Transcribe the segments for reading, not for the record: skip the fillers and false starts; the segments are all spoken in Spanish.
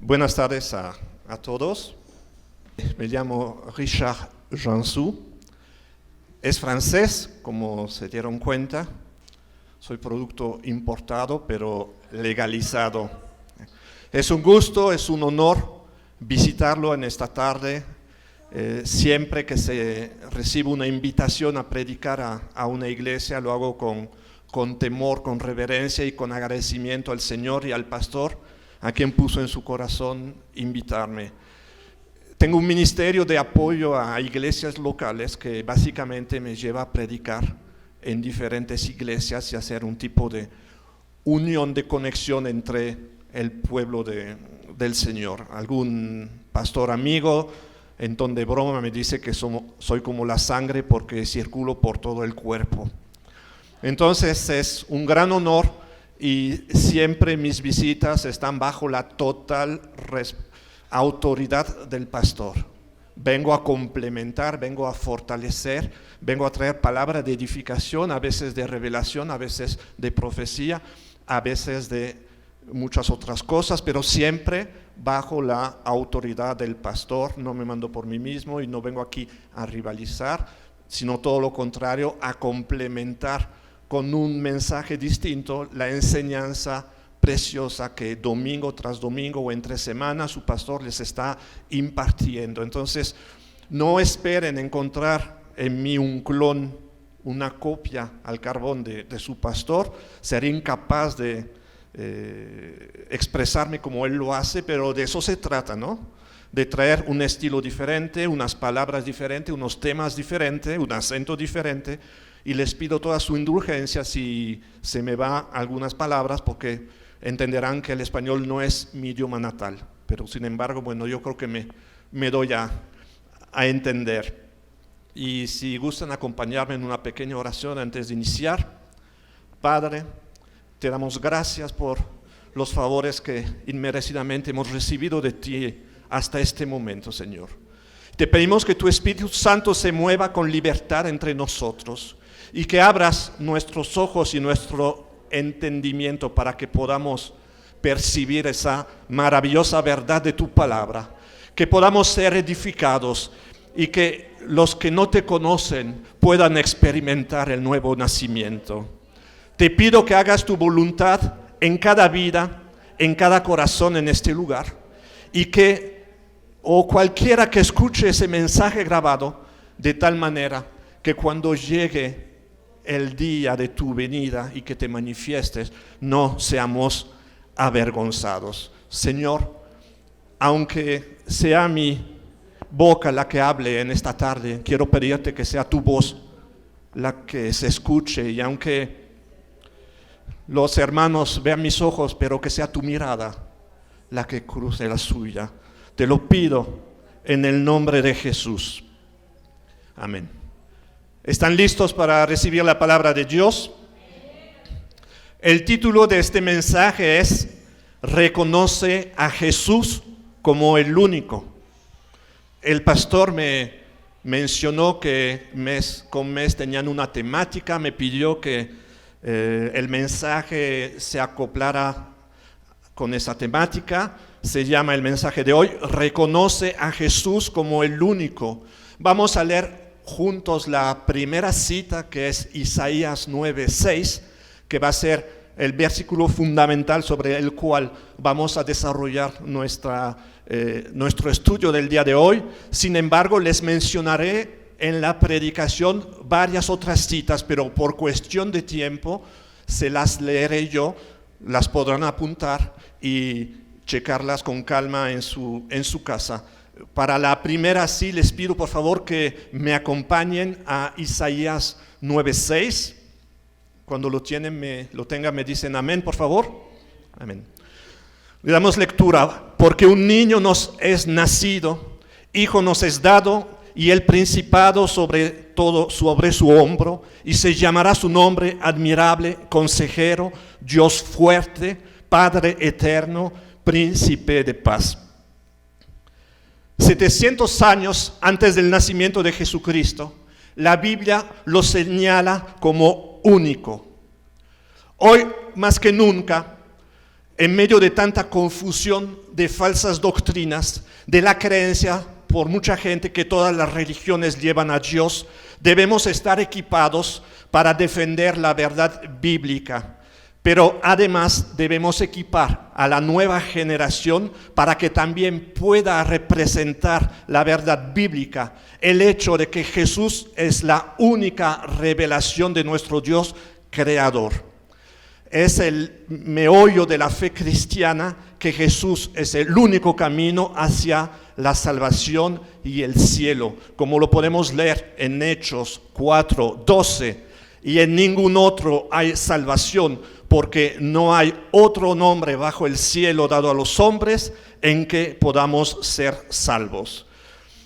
Buenas tardes a todos. Me llamo Richard Jansou. Es francés, como se dieron cuenta. Soy producto importado, pero legalizado. Es un gusto, es un honor visitarlo en esta tarde. Siempre que se recibe una invitación a predicar a una iglesia, lo hago con temor, con reverencia y con agradecimiento al Señor y al pastor, a quien puso en su corazón invitarme. Tengo un ministerio de apoyo a iglesias locales que básicamente me lleva a predicar en diferentes iglesias y hacer un tipo de unión de conexión entre el pueblo del Señor. Algún pastor amigo en ton de broma me dice que soy como la sangre porque circulo por todo el cuerpo. Entonces es un gran honor y siempre mis visitas están bajo la total autoridad del pastor. Vengo a complementar, vengo a fortalecer, vengo a traer palabras de edificación, a veces de revelación, a veces de profecía, a veces de muchas otras cosas, pero siempre bajo la autoridad del pastor. No me mando por mí mismo y no vengo aquí a rivalizar, sino todo lo contrario, a complementar con un mensaje distinto la enseñanza preciosa que domingo tras domingo o entre semanas su pastor les está impartiendo. Entonces, no esperen encontrar en mí un clon, una copia al carbón de su pastor. Seré incapaz de expresarme como él lo hace, pero de eso se trata, ¿no? De traer un estilo diferente, unas palabras diferentes, unos temas diferentes, un acento diferente. Y les pido toda su indulgencia si se me va algunas palabras, porque entenderán que el español no es mi idioma natal. Pero sin embargo, bueno, yo creo que me doy a entender. Y si gustan acompañarme en una pequeña oración antes de iniciar. Padre, te damos gracias por los favores que inmerecidamente hemos recibido de ti hasta este momento, Señor. Te pedimos que tu Espíritu Santo se mueva con libertad entre nosotros y que abras nuestros ojos y nuestro entendimiento para que podamos percibir esa maravillosa verdad de tu palabra, que podamos ser edificados y que los que no te conocen puedan experimentar el nuevo nacimiento. Te pido que hagas tu voluntad en cada vida, en cada corazón en este lugar, y que cualquiera que escuche ese mensaje grabado, de tal manera que cuando llegue el día de tu venida y que te manifiestes, no seamos avergonzados. Señor, aunque sea mi boca la que hable en esta tarde, quiero pedirte que sea tu voz la que se escuche, y aunque los hermanos vean mis ojos, pero que sea tu mirada la que cruce la suya. Te lo pido en el nombre de Jesús. Amén. ¿Están listos para recibir la palabra de Dios? El título de este mensaje es Reconoce a Jesús como el único. El pastor me mencionó que mes con mes tenían una temática, me pidió que el mensaje se acoplara con esa temática. Se llama el mensaje de hoy, Reconoce a Jesús como el único. Vamos a leer juntos la primera cita, que es Isaías 9:6, que va a ser el versículo fundamental sobre el cual vamos a desarrollar nuestro estudio del día de hoy. Sin embargo, les mencionaré en la predicación varias otras citas, pero por cuestión de tiempo se las leeré yo, las podrán apuntar y checarlas con calma en su casa. Para la primera sí les pido por favor que me acompañen a Isaías 9:6. Cuando lo tengan me dicen amén, por favor. Amén. Le damos lectura. Porque un niño nos es nacido, hijo nos es dado, y el principado sobre su hombro, y se llamará su nombre admirable, consejero, Dios fuerte, Padre eterno, príncipe de paz. 700 años antes del nacimiento de Jesucristo, la Biblia lo señala como único. Hoy más que nunca En medio de tanta confusión de falsas doctrinas, de la creencia por mucha gente que todas las religiones llevan a Dios, debemos estar equipados para defender la verdad bíblica. Pero además debemos equipar a la nueva generación para que también pueda representar la verdad bíblica, el hecho de que Jesús es la única revelación de nuestro Dios creador. Es el meollo de la fe cristiana que Jesús es el único camino hacia la salvación y el cielo, como lo podemos leer en Hechos 4:12. Y en ningún otro hay salvación, porque no hay otro nombre bajo el cielo dado a los hombres en que podamos ser salvos.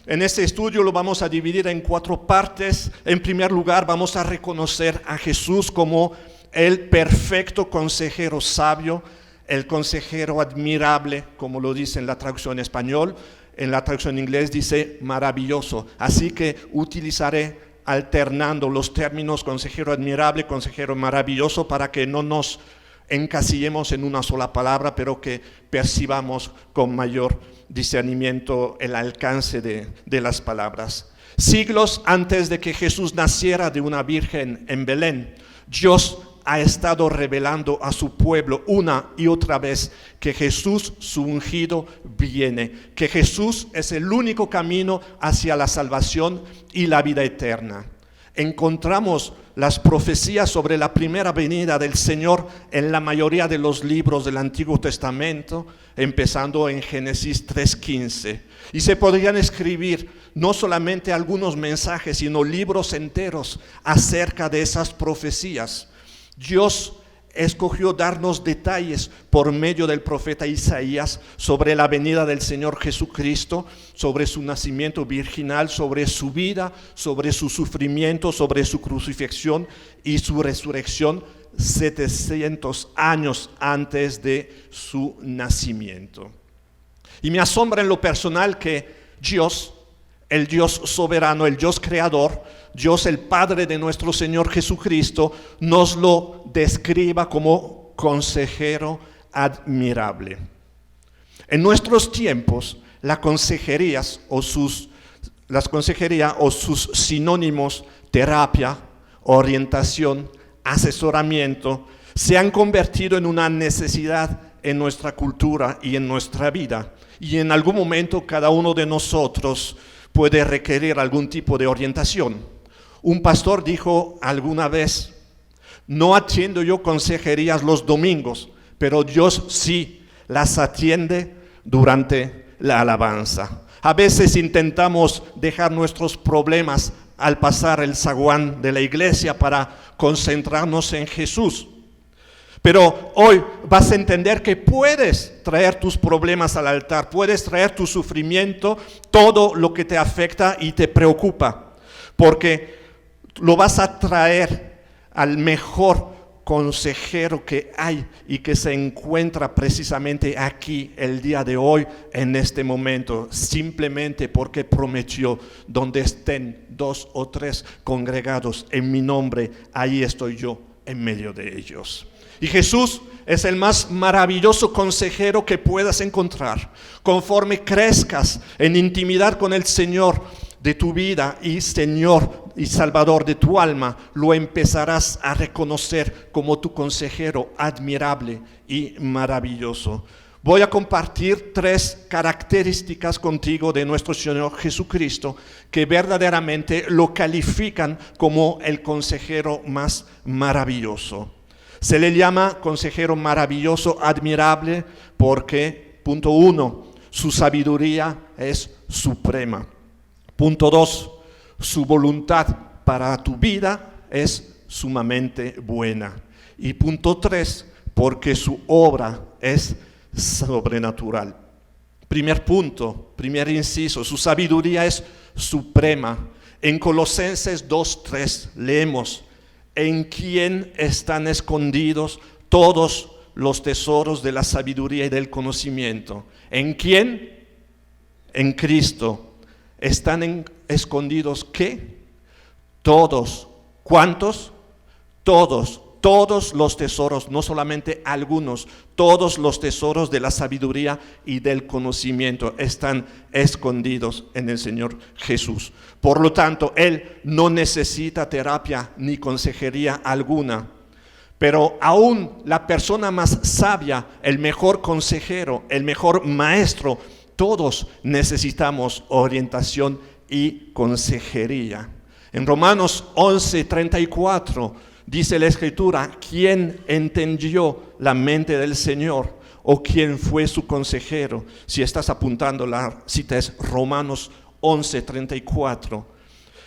En este estudio lo vamos a dividir en 4 partes. En primer lugar, vamos a reconocer a Jesús como el perfecto consejero sabio, el consejero admirable, como lo dice en la traducción en español. En la traducción en inglés dice maravilloso. Así que utilizaré alternando los términos consejero admirable, consejero maravilloso, para que no nos encasillemos en una sola palabra, pero que percibamos con mayor discernimiento el alcance de las palabras. Siglos antes de que Jesús naciera de una virgen en Belén, Dios ha estado revelando a su pueblo una y otra vez que Jesús, su ungido, viene, que Jesús es el único camino hacia la salvación y la vida eterna. Encontramos las profecías sobre la primera venida del Señor en la mayoría de los libros del Antiguo Testamento, empezando en Génesis 3:15. Y se podrían escribir no solamente algunos mensajes, sino libros enteros acerca de esas profecías. Dios escogió darnos detalles por medio del profeta Isaías sobre la venida del Señor Jesucristo, sobre su nacimiento virginal, sobre su vida, sobre su sufrimiento, sobre su crucifixión y su resurrección 700 años antes de su nacimiento. Y me asombra en lo personal que Dios, el Dios soberano, el Dios creador, Dios el Padre de nuestro Señor Jesucristo, nos lo describa como consejero admirable. En nuestros tiempos, las consejerías o sus sinónimos, terapia, orientación, asesoramiento, se han convertido en una necesidad en nuestra cultura y en nuestra vida. Y en algún momento cada uno de nosotros puede requerir algún tipo de orientación. Un pastor dijo alguna vez: no atiendo yo consejerías los domingos, pero Dios sí las atiende durante la alabanza. A veces intentamos dejar nuestros problemas al pasar el zaguán de la iglesia para concentrarnos en Jesús. Pero hoy vas a entender que puedes traer tus problemas al altar, puedes traer tu sufrimiento, todo lo que te afecta y te preocupa, porque lo vas a traer al mejor consejero que hay y que se encuentra precisamente aquí el día de hoy, en este momento, simplemente porque prometió: donde estén 2 o 3 congregados en mi nombre, ahí estoy yo en medio de ellos. Y Jesús es el más maravilloso consejero que puedas encontrar. Conforme crezcas en intimidad con el Señor de tu vida y Señor y Salvador de tu alma, lo empezarás a reconocer como tu consejero admirable y maravilloso. Voy a compartir 3 características contigo de nuestro Señor Jesucristo que verdaderamente lo califican como el consejero más maravilloso. Se le llama consejero maravilloso, admirable, porque, punto 1, su sabiduría es suprema. Punto 2, su voluntad para tu vida es sumamente buena. Y punto 3, porque su obra es sobrenatural. Primer punto, primer inciso, su sabiduría es suprema. En Colosenses 2:3 leemos: en quien están escondidos todos los tesoros de la sabiduría y del conocimiento. ¿En quién? En Cristo. ¿Están escondidos qué? Todos. ¿Cuántos? Todos todos los tesoros, no solamente algunos, todos los tesoros de la sabiduría y del conocimiento están escondidos en el Señor Jesús. Por lo tanto, Él no necesita terapia ni consejería alguna. Pero aún la persona más sabia, el mejor consejero, el mejor maestro, todos necesitamos orientación y consejería. En Romanos 11:34 dice la Escritura: ¿quién entendió la mente del Señor? ¿O quién fue su consejero? Si estás apuntando, la cita es Romanos 11:34.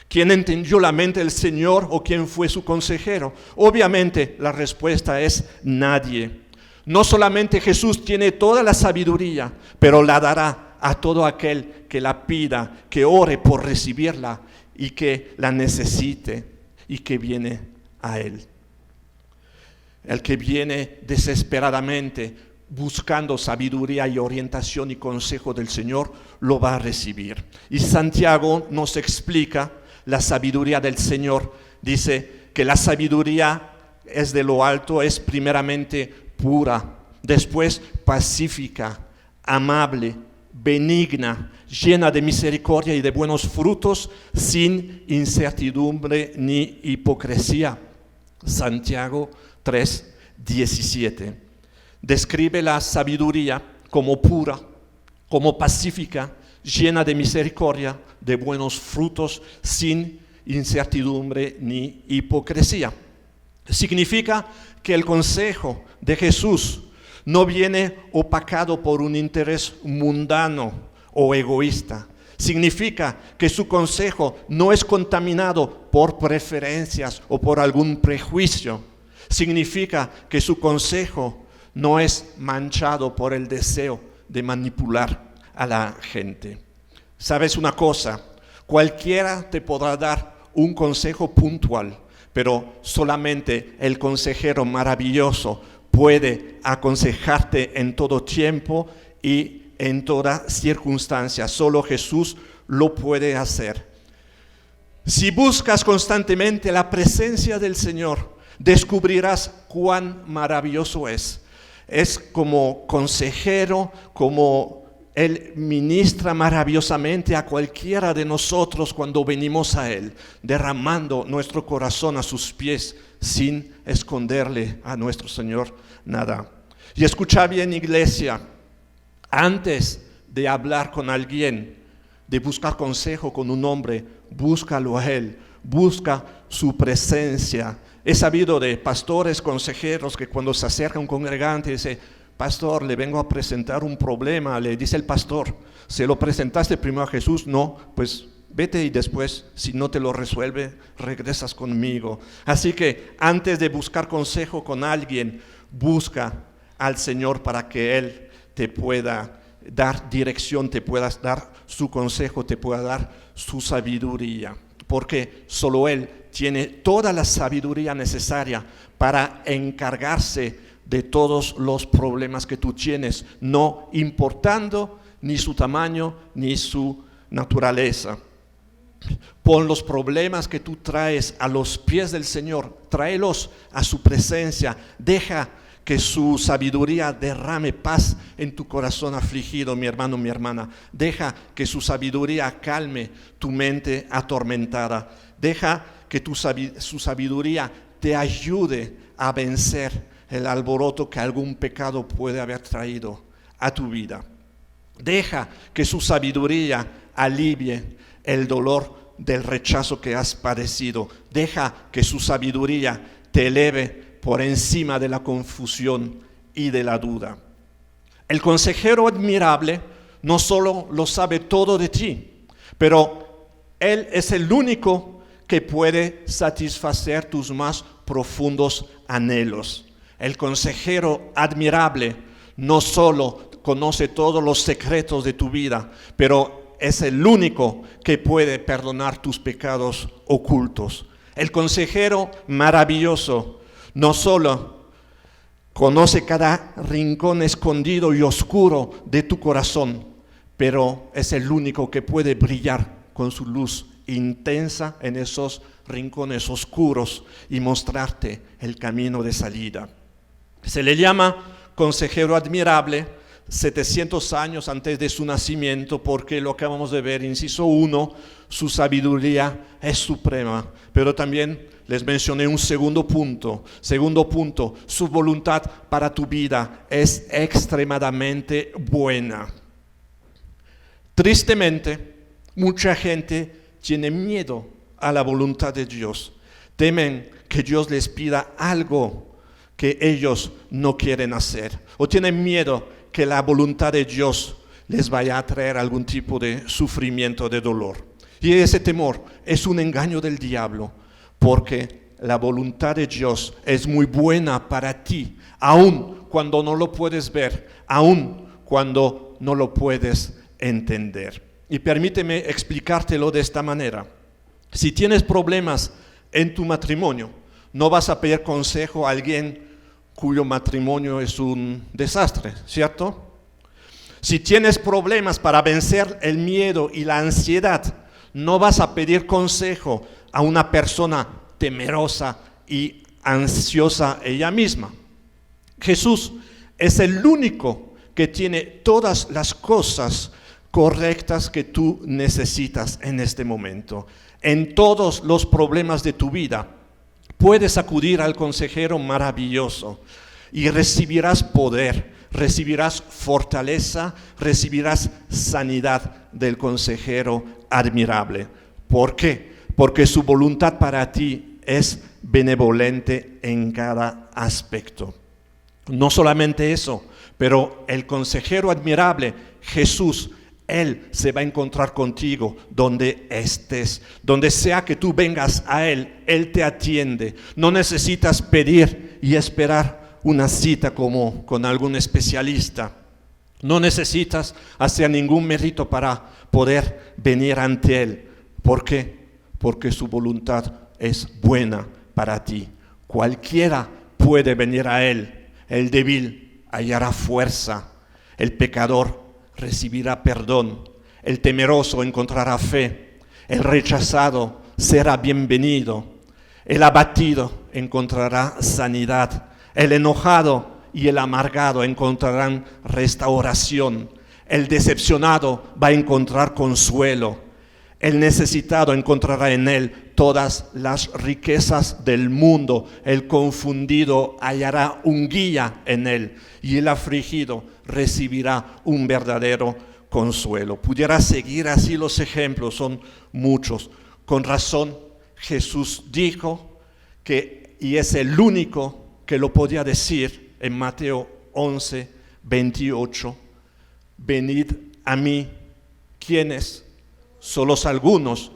¿Quién entendió la mente del Señor o quién fue su consejero? Obviamente la respuesta es nadie. No solamente Jesús tiene toda la sabiduría, pero la dará a todo aquel que la pida, que ore por recibirla y que la necesite y que viene a Él. El que viene desesperadamente buscando sabiduría y orientación y consejo del Señor, lo va a recibir. Y Santiago nos explica la sabiduría del Señor. Dice que la sabiduría es de lo alto, es primeramente pura, después pacífica, amable, benigna, llena de misericordia y de buenos frutos, sin incertidumbre ni hipocresía. Santiago 3:17. Describe la sabiduría como pura, como pacífica, llena de misericordia, de buenos frutos, sin incertidumbre ni hipocresía. Significa que el consejo de Jesús no viene opacado por un interés mundano o egoísta. Significa que su consejo no es contaminado por preferencias o por algún prejuicio. Significa que su consejo no es manchado por el deseo de manipular a la gente. ¿Sabes una cosa? Cualquiera te podrá dar un consejo puntual, pero solamente el consejero maravilloso puede aconsejarte en todo tiempo y en toda circunstancia. Solo Jesús lo puede hacer. Si buscas constantemente la presencia del Señor, descubrirás cuán maravilloso es. Es como consejero, como Él ministra maravillosamente a cualquiera de nosotros cuando venimos a Él, derramando nuestro corazón a sus pies sin esconderle a nuestro Señor nada. Y escucha bien, iglesia, antes de hablar con alguien, de buscar consejo con un hombre, búscalo a Él, busca su presencia. He sabido de pastores, consejeros que cuando se acerca un congregante dice: pastor, le vengo a presentar un problema. Le dice el pastor: ¿se lo presentaste primero a Jesús? No, pues vete y después, si no te lo resuelve, regresas conmigo. Así que antes de buscar consejo con alguien, busca al Señor para que Él te pueda dar dirección, te pueda dar su consejo, te pueda dar su sabiduría. Porque solo Él tiene toda la sabiduría necesaria para encargarse de todos los problemas que tú tienes, no importando ni su tamaño ni su naturaleza. Pon los problemas que tú traes a los pies del Señor, tráelos a su presencia, deja que su sabiduría derrame paz en tu corazón afligido, mi hermano, mi hermana. Deja que su sabiduría calme tu mente atormentada. Deja que su sabiduría te ayude a vencer el alboroto que algún pecado puede haber traído a tu vida. Deja que su sabiduría alivie el dolor del rechazo que has padecido. Deja que su sabiduría te eleve por encima de la confusión y de la duda. El consejero admirable no solo lo sabe todo de ti, pero Él es el único que puede satisfacer tus más profundos anhelos. El consejero admirable no solo conoce todos los secretos de tu vida, pero es el único que puede perdonar tus pecados ocultos. El consejero maravilloso no solo conoce cada rincón escondido y oscuro de tu corazón, pero es el único que puede brillar con su luz intensa en esos rincones oscuros y mostrarte el camino de salida. Se le llama consejero admirable 700 años antes de su nacimiento, porque lo acabamos de ver, inciso 1, su sabiduría es suprema. Pero también les mencioné un segundo punto, su voluntad para tu vida es extremadamente buena. Tristemente, mucha gente tiene miedo a la voluntad de Dios. Temen que Dios les pida algo que ellos no quieren hacer, o tienen miedo que la voluntad de Dios les vaya a traer algún tipo de sufrimiento, de dolor. Y ese temor es un engaño del diablo, porque la voluntad de Dios es muy buena para ti, aun cuando no lo puedes ver, aun cuando no lo puedes entender. Y permíteme explicártelo de esta manera. Si tienes problemas en tu matrimonio, no vas a pedir consejo a alguien cuyo matrimonio es un desastre, ¿cierto? Si tienes problemas para vencer el miedo y la ansiedad, no vas a pedir consejo a una persona temerosa y ansiosa ella misma. Jesús es el único que tiene todas las cosas correctas que tú necesitas en este momento. En todos los problemas de tu vida, puedes acudir al consejero maravilloso y recibirás poder, recibirás fortaleza, recibirás sanidad del consejero admirable. ¿Por qué? Porque su voluntad para ti es benevolente en cada aspecto. No solamente eso, pero el consejero admirable, Jesús, Él se va a encontrar contigo donde estés. Donde sea que tú vengas a Él, Él te atiende. No necesitas pedir y esperar una cita como con algún especialista. No necesitas hacer ningún mérito para poder venir ante Él. ¿Por qué? Porque su voluntad es buena para ti. Cualquiera puede venir a Él. El débil hallará fuerza. El pecador recibirá perdón, el temeroso encontrará fe, el rechazado será bienvenido, el abatido encontrará sanidad, el enojado y el amargado encontrarán restauración, el decepcionado va a encontrar consuelo, el necesitado encontrará en él todas las riquezas del mundo, el confundido hallará un guía en él y el afligido recibirá un verdadero consuelo. Pudiera seguir así los ejemplos, son muchos. Con razón Jesús dijo que, y es el único que lo podía decir en Mateo 11, 28, venid a mí, ¿quiénes? Solos algunos,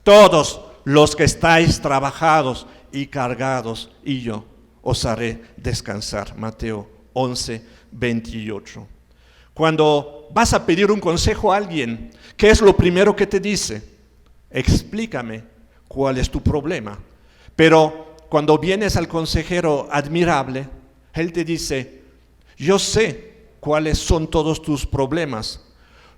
todos los que estáis trabajados y cargados, y yo os haré descansar. Mateo 11, 28. Cuando vas a pedir un consejo a alguien, ¿qué es lo primero que te dice? Explícame cuál es tu problema. Pero cuando vienes al consejero admirable, él te dice, yo sé cuáles son todos tus problemas,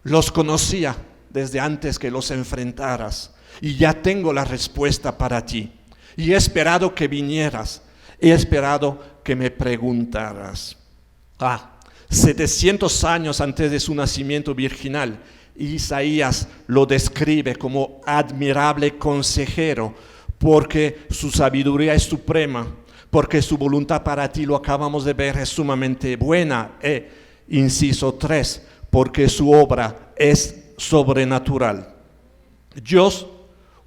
los conocía desde antes que los enfrentaras y ya tengo la respuesta para ti. Y he esperado que vinieras, he esperado que me preguntaras. 700 años antes de su nacimiento virginal, Isaías lo describe como admirable consejero, porque su sabiduría es suprema, porque su voluntad para ti, lo acabamos de ver, es sumamente buena. Inciso 3, porque su obra es sobrenatural. Dios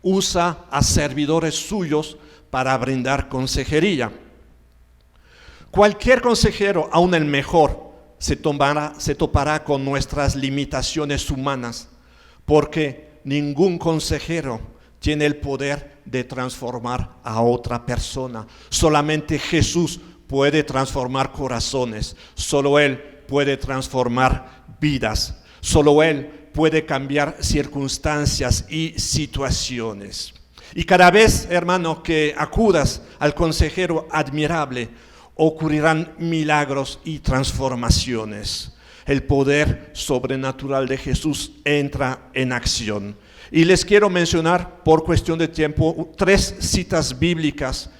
usa a servidores suyos para brindar consejería. Cualquier consejero, aun el mejor, se topará con nuestras limitaciones humanas, porque ningún consejero tiene el poder de transformar a otra persona. Solamente Jesús puede transformar corazones, solo Él puede transformar vidas, solo Él puede cambiar circunstancias y situaciones. Y cada vez, hermano, que acudas al consejero admirable, ocurrirán milagros y transformaciones. el poder sobrenatural de Jesús entra en acción. Y les quiero mencionar, por cuestión de tiempo, 3 citas bíblicas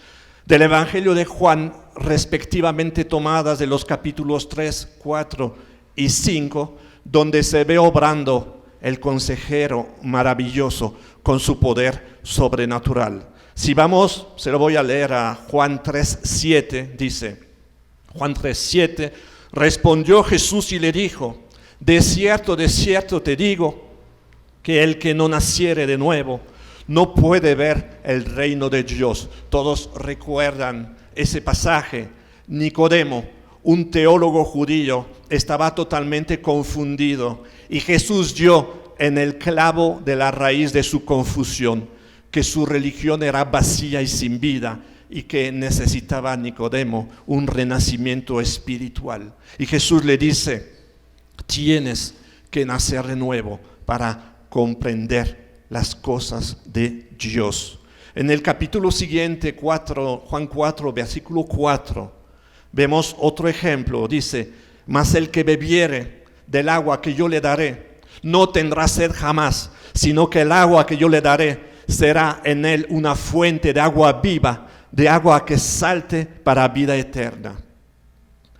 del Evangelio de Juan, respectivamente tomadas de los capítulos 3, 4 y 5, donde se ve obrando el consejero maravilloso con su poder sobrenatural. Si vamos, se lo voy a leer a Juan 3:7, dice, Juan 3:7, respondió Jesús y le dijo, de cierto te digo, que el que no naciere de nuevo no puede ver el reino de Dios. Todos recuerdan ese pasaje. Nicodemo, un teólogo judío, estaba totalmente confundido y Jesús dio en el clavo de la raíz de su confusión, que su religión era vacía y sin vida y que necesitaba Nicodemo un renacimiento espiritual. Y Jesús le dice, tienes que nacer de nuevo para comprender las cosas de Dios. En el capítulo siguiente, Juan 4, versículo 4, vemos otro ejemplo. Dice, mas el que bebiere del agua que yo le daré, no tendrá sed jamás, sino que el agua que yo le daré será en él una fuente de agua viva, de agua que salte para vida eterna.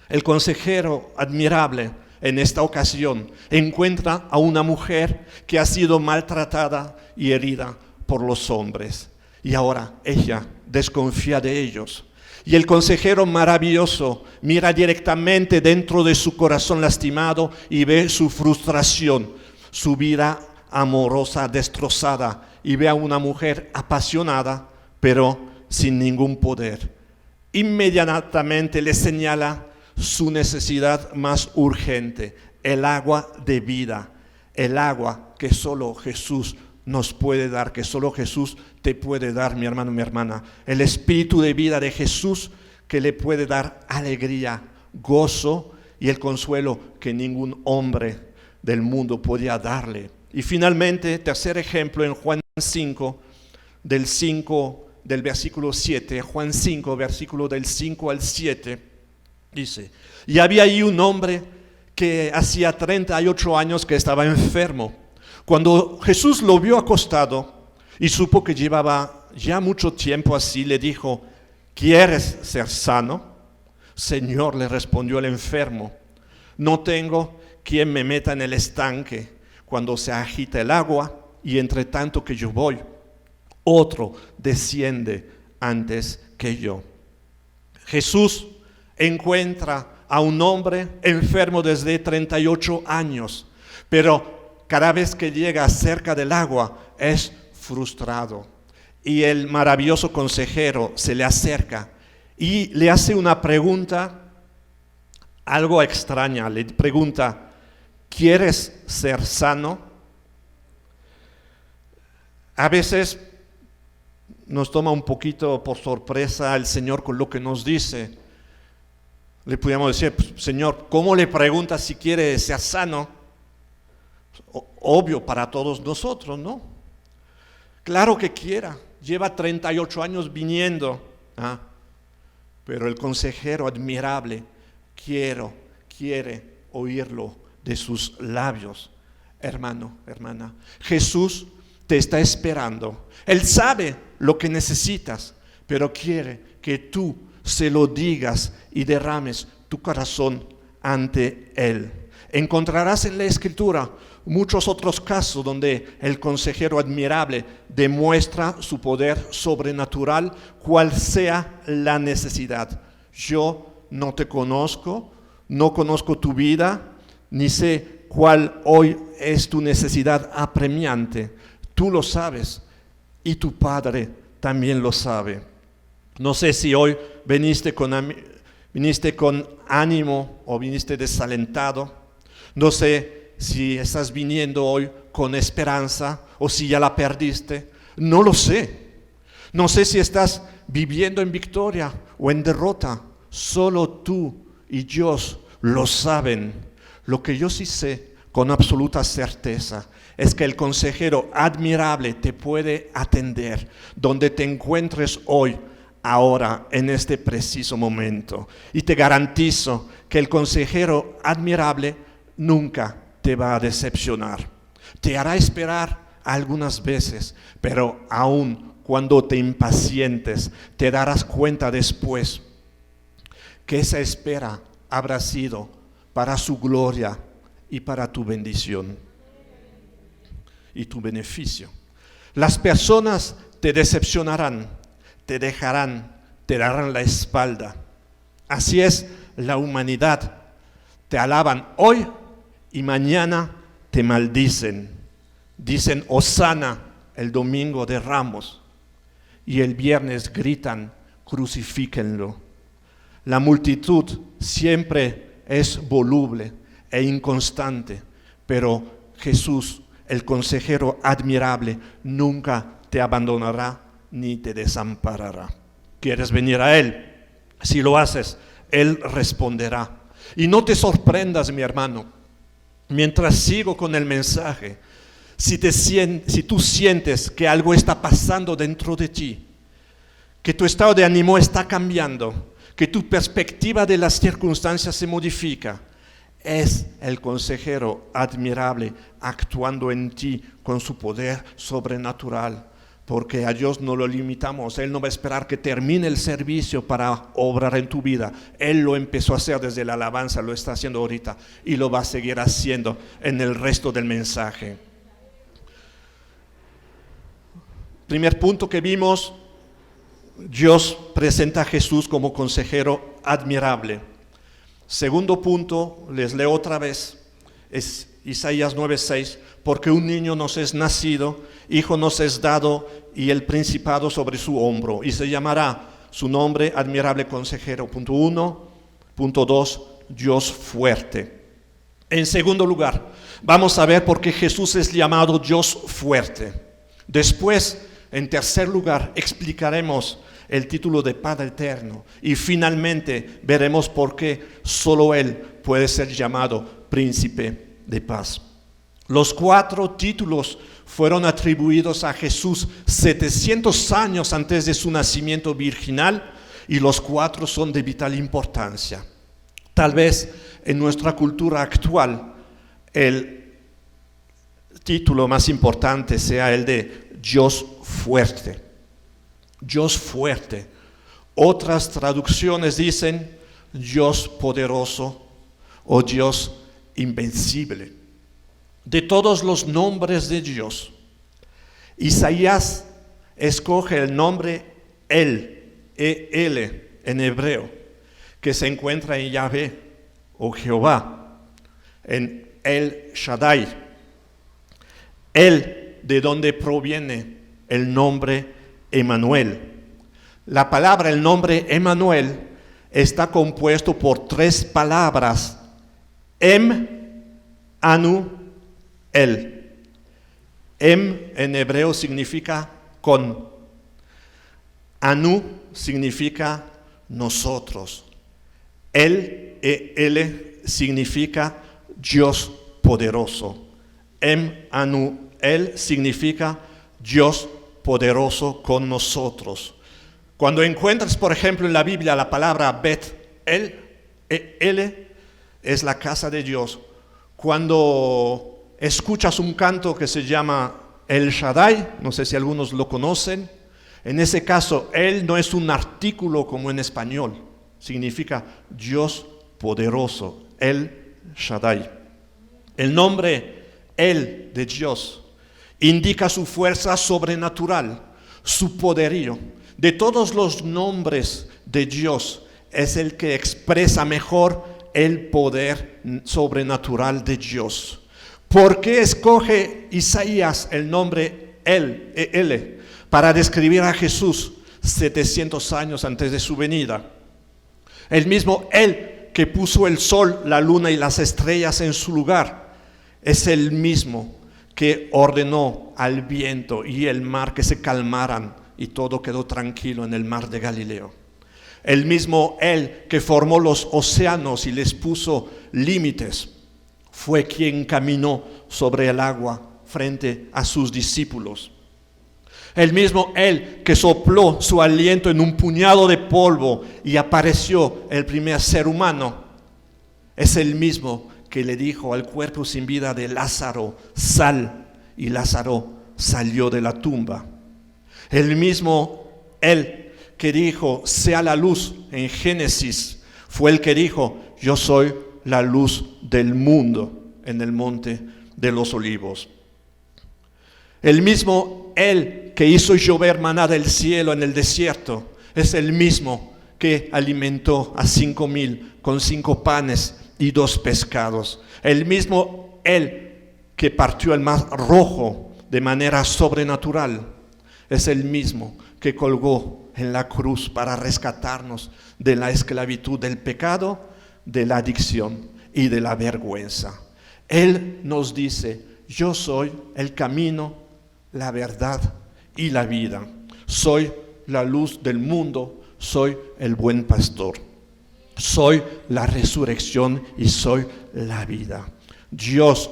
El consejero admirable en esta ocasión encuentra a una mujer que ha sido maltratada y herida por los hombres. Y ahora ella desconfía de ellos. Y el consejero maravilloso mira directamente dentro de su corazón lastimado y ve su frustración, su vida amorosa destrozada, y ve a una mujer apasionada, pero sin ningún poder. Inmediatamente le señala su necesidad más urgente, el agua de vida, el agua que solo Jesús nos puede dar, que solo Jesús te puede dar, mi hermano, mi hermana. El espíritu de vida de Jesús que le puede dar alegría, gozo y el consuelo que ningún hombre del mundo podía darle. Y finalmente, tercer ejemplo en Juan 5, del versículo 7, Juan 5, versículo del 5 al 7, dice, y había ahí un hombre que hacía 38 años que estaba enfermo. Cuando Jesús lo vio acostado y supo que llevaba ya mucho tiempo así, le dijo, ¿quieres ser sano? Señor, le respondió el enfermo, no tengo quien me meta en el estanque cuando se agita el agua, y entre tanto que yo voy, otro desciende antes que yo. Jesús encuentra a un hombre enfermo desde 38 años, pero cada vez que llega cerca del agua es frustrado. Y el maravilloso consejero se le acerca y le hace una pregunta algo extraña. Le pregunta, ¿quieres ser sano? A veces nos toma un poquito por sorpresa el Señor con lo que nos dice. Le podríamos decir, Señor, ¿cómo le preguntas si quiere ser sano? Obvio para todos nosotros, ¿no? Claro que quiera, lleva 38 años viniendo, pero el consejero admirable quiere oírlo de sus labios. Hermano, hermana, Jesús te está esperando. Él sabe lo que necesitas, pero quiere que tú se lo digas y derrames tu corazón ante Él. Encontrarás en la Escritura muchos otros casos donde el consejero admirable demuestra su poder sobrenatural, cual sea la necesidad. Yo no te conozco, no conozco tu vida, ni sé cuál hoy es tu necesidad apremiante. Tú lo sabes y tu Padre también lo sabe. No sé si hoy viniste con ánimo o viniste desalentado. No sé si estás viniendo hoy con esperanza o si ya la perdiste. No lo sé. No sé si estás viviendo en victoria o en derrota. Solo tú y Dios lo saben. Lo que yo sí sé con absoluta certeza es que el consejero admirable te puede atender donde te encuentres hoy, ahora, en este preciso momento. Y te garantizo que el consejero admirable nunca te va a decepcionar. Te hará esperar algunas veces, pero aún cuando te impacientes, te darás cuenta después que esa espera habrá sido para su gloria y para tu bendición y tu beneficio. Las personas te decepcionarán, te dejarán, te darán la espalda. Así es la humanidad. Te alaban hoy y mañana te maldicen. Dicen Hosana el domingo de Ramos y el viernes gritan crucifíquenlo. La multitud siempre es voluble e inconstante, pero Jesús, el consejero admirable, nunca te abandonará ni te desamparará. ¿Quieres venir a Él? Si lo haces, Él responderá. Y no te sorprendas, mi hermano, mientras sigo con el mensaje, si tú sientes que algo está pasando dentro de ti, que tu estado de ánimo está cambiando, que tu perspectiva de las circunstancias se modifica, es el consejero admirable actuando en ti con su poder sobrenatural, porque a Dios no lo limitamos. Él no va a esperar que termine el servicio para obrar en tu vida. Él lo empezó a hacer desde la alabanza, lo está haciendo ahorita y lo va a seguir haciendo en el resto del mensaje. Primer punto que vimos, Dios presenta a Jesús como consejero admirable. Segundo punto, les leo otra vez, es Isaías 9:6, porque un niño nos es nacido, hijo nos es dado, y el principado sobre su hombro, y se llamará su nombre admirable consejero. Punto 1. Punto 2, Dios fuerte. En segundo lugar, vamos a ver por qué Jesús es llamado Dios fuerte. Después, en tercer lugar, explicaremos el título de Padre Eterno. Y finalmente veremos por qué solo Él puede ser llamado Príncipe de Paz. Los 4 títulos fueron atribuidos a Jesús 700 años antes de su nacimiento virginal y los 4 son de vital importancia. Tal vez en nuestra cultura actual el título más importante sea el de Dios fuerte. Dios fuerte. Otras traducciones dicen Dios poderoso o Dios invencible. De todos los nombres de Dios, Isaías escoge el nombre El, E-L en hebreo, que se encuentra en Yahvé o Jehová, en El Shaddai. El, de donde proviene el nombre Emmanuel. La palabra, el nombre Emmanuel, está compuesto por 3 palabras: Anu, El. En hebreo significa con. Anu significa nosotros. El significa Dios poderoso. Anu, El significa Dios poderoso con nosotros. Cuando encuentras, por ejemplo, en la Biblia la palabra Bet-El, es la casa de Dios. Cuando escuchas un canto que se llama El Shaddai, no sé si algunos lo conocen, en ese caso, El no es un artículo como en español, significa Dios poderoso, El Shaddai. El nombre El de Dios indica su fuerza sobrenatural, su poderío. De todos los nombres de Dios, es el que expresa mejor el poder sobrenatural de Dios. ¿Por qué escoge Isaías el nombre El, para describir a Jesús 700 años antes de su venida? El mismo El que puso el sol, la luna y las estrellas en su lugar, es el mismo que ordenó al viento y el mar que se calmaran y todo quedó tranquilo en el mar de Galileo. El mismo Él que formó los océanos y les puso límites, fue quien caminó sobre el agua frente a sus discípulos. El mismo Él que sopló su aliento en un puñado de polvo y apareció el primer ser humano, es el mismo que le dijo al cuerpo sin vida de Lázaro, sal, y Lázaro salió de la tumba. El mismo Él que dijo, sea la luz en Génesis, fue el que dijo, yo soy la luz del mundo en el monte de los olivos. El mismo Él que hizo llover maná del cielo en el desierto, es el mismo que alimentó a 5,000 con 5 panes y 2 pescados. El mismo Él que partió el mar rojo de manera sobrenatural, es el mismo que colgó en la cruz para rescatarnos de la esclavitud del pecado, de la adicción y de la vergüenza. Él nos dice, yo soy el camino, la verdad y la vida. Soy la luz del mundo, soy el buen pastor. Soy la resurrección y soy la vida. Dios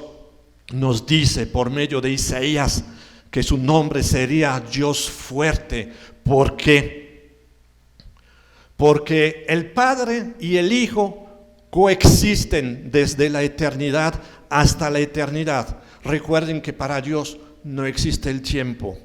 nos dice por medio de Isaías que su nombre sería Dios fuerte. ¿Por qué? Porque el Padre y el Hijo coexisten desde la eternidad hasta la eternidad. Recuerden que para Dios no existe el tiempo.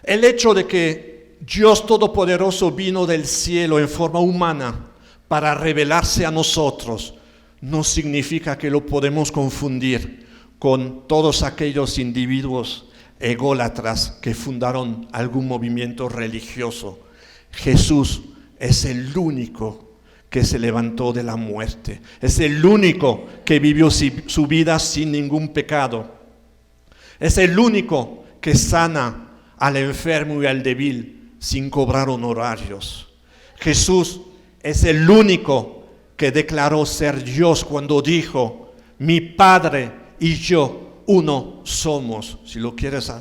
El hecho de que Dios Todopoderoso vino del cielo en forma humana para revelarse a nosotros no significa que lo podemos confundir con todos aquellos individuos ególatras que fundaron algún movimiento religioso. Jesús es el único que se levantó de la muerte, es el único que vivió su vida sin ningún pecado, es el único que sana al enfermo y al débil sin cobrar honorarios. Jesús es el único que declaró ser Dios cuando dijo, mi Padre y yo uno somos. Si lo quieres,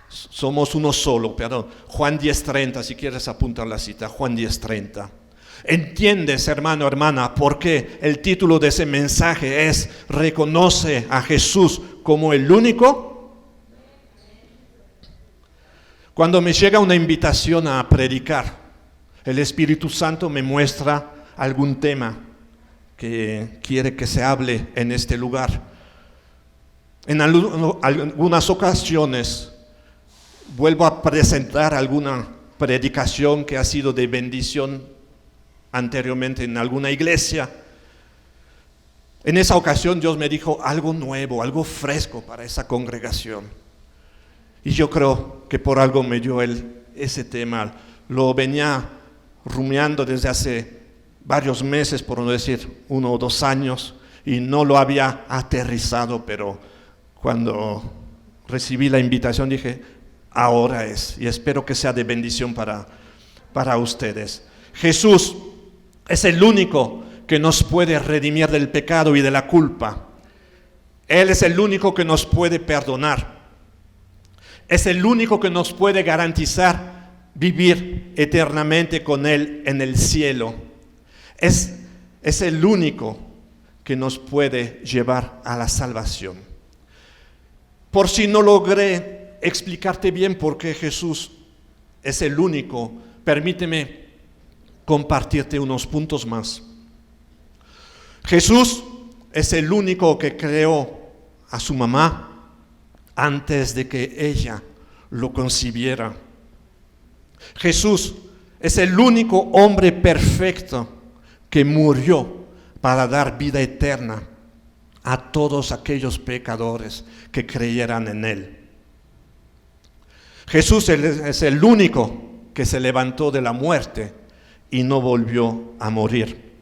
somos uno solo, perdón. Juan 10:30, si quieres apuntar la cita, Juan 10:30. ¿Entiendes, hermano, hermana, por qué el título de ese mensaje es reconoce a Jesús como el único? Cuando me llega una invitación a predicar, el Espíritu Santo me muestra algún tema que quiere que se hable en este lugar. En algunas ocasiones vuelvo a presentar alguna predicación que ha sido de bendición anteriormente en alguna iglesia. En esa ocasión Dios me dijo algo nuevo, algo fresco para esa congregación. Y yo creo que por algo me dio ese tema. Lo venía rumiando desde hace varios meses, por no decir 1 o 2 años, y no lo había aterrizado, pero cuando recibí la invitación dije, ahora es, y espero que sea de bendición para ustedes. Jesús es el único que nos puede redimir del pecado y de la culpa. Él es el único que nos puede perdonar. Es el único que nos puede garantizar vivir eternamente con Él en el cielo. Es el único que nos puede llevar a la salvación. Por si no logré explicarte bien por qué Jesús es el único, permíteme compartirte unos puntos más. Jesús es el único que creó a su mamá antes de que ella lo concibiera. Jesús es el único hombre perfecto que murió para dar vida eterna a todos aquellos pecadores que creyeran en Él. Jesús es el único que se levantó de la muerte y no volvió a morir.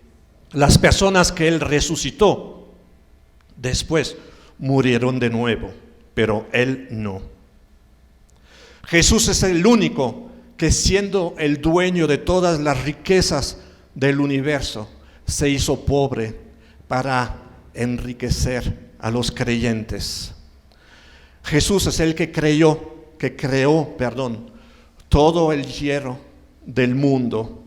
Las personas que Él resucitó después murieron de nuevo, pero Él no. Jesús es el único que, siendo el dueño de todas las riquezas del universo, se hizo pobre para enriquecer a los creyentes. Jesús es el que creó todo el hierro del mundo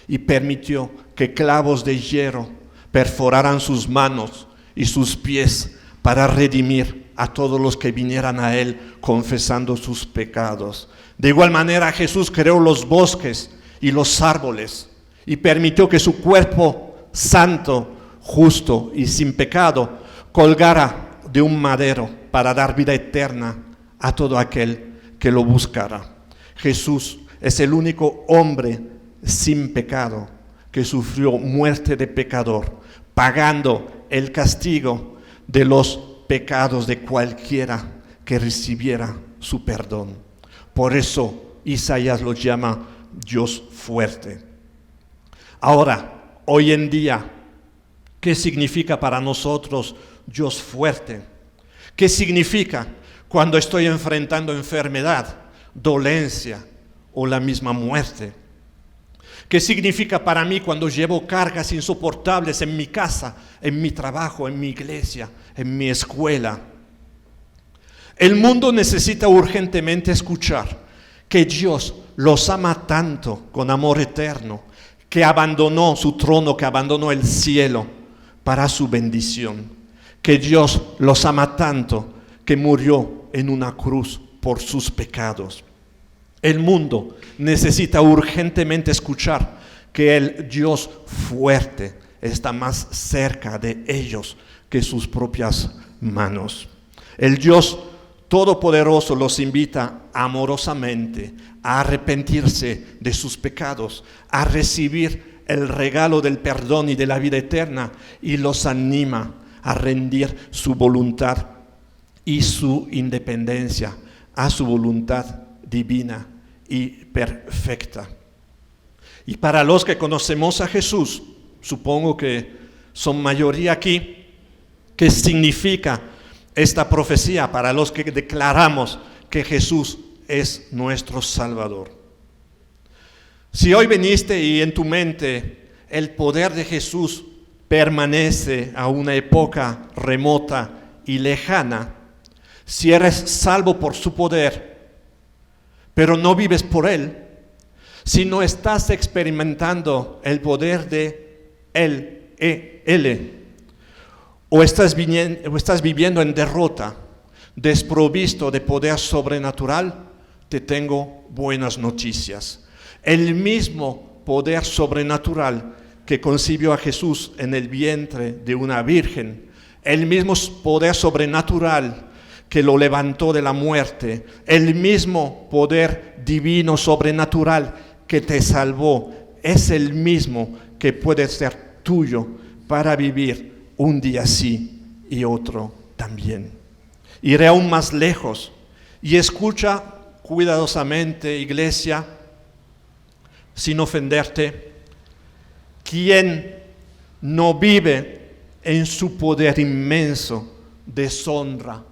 y permitió que clavos de hierro perforaran sus manos y sus pies para redimir a todos los que vinieran a Él confesando sus pecados. De igual manera, Jesús creó los bosques y los árboles y permitió que su cuerpo santo justo y sin pecado, colgara de un madero para dar vida eterna a todo aquel que lo buscara. Jesús es el único hombre sin pecado que sufrió muerte de pecador, pagando el castigo de los pecados de cualquiera que recibiera su perdón. Por eso Isaías lo llama Dios fuerte. Ahora, hoy en día, ¿qué significa para nosotros Dios fuerte? ¿Qué significa cuando estoy enfrentando enfermedad, dolencia o la misma muerte? ¿Qué significa para mí cuando llevo cargas insoportables en mi casa, en mi trabajo, en mi iglesia, en mi escuela? El mundo necesita urgentemente escuchar que Dios los ama tanto con amor eterno, que abandonó su trono, que abandonó el cielo para su bendición, que Dios los ama tanto que murió en una cruz por sus pecados. El mundo necesita urgentemente escuchar que el Dios fuerte está más cerca de ellos que sus propias manos. El Dios Todopoderoso los invita amorosamente a arrepentirse de sus pecados, a recibir el regalo del perdón y de la vida eterna, y los anima a rendir su voluntad y su independencia a su voluntad divina y perfecta. Y para los que conocemos a Jesús, supongo que son mayoría aquí, ¿qué significa esta profecía para los que declaramos que Jesús es nuestro Salvador? Si hoy viniste y en tu mente el poder de Jesús permanece a una época remota y lejana, si eres salvo por su poder, pero no vives por Él, si no estás experimentando el poder de Él, o estás viviendo en derrota, desprovisto de poder sobrenatural, te tengo buenas noticias. El mismo poder sobrenatural que concibió a Jesús en el vientre de una virgen, el mismo poder sobrenatural que lo levantó de la muerte, el mismo poder divino sobrenatural que te salvó, es el mismo que puede ser tuyo para vivir un día sí y otro también. Iré aún más lejos y escucha cuidadosamente, iglesia, sin ofenderte. Quien no vive en su poder inmenso deshonra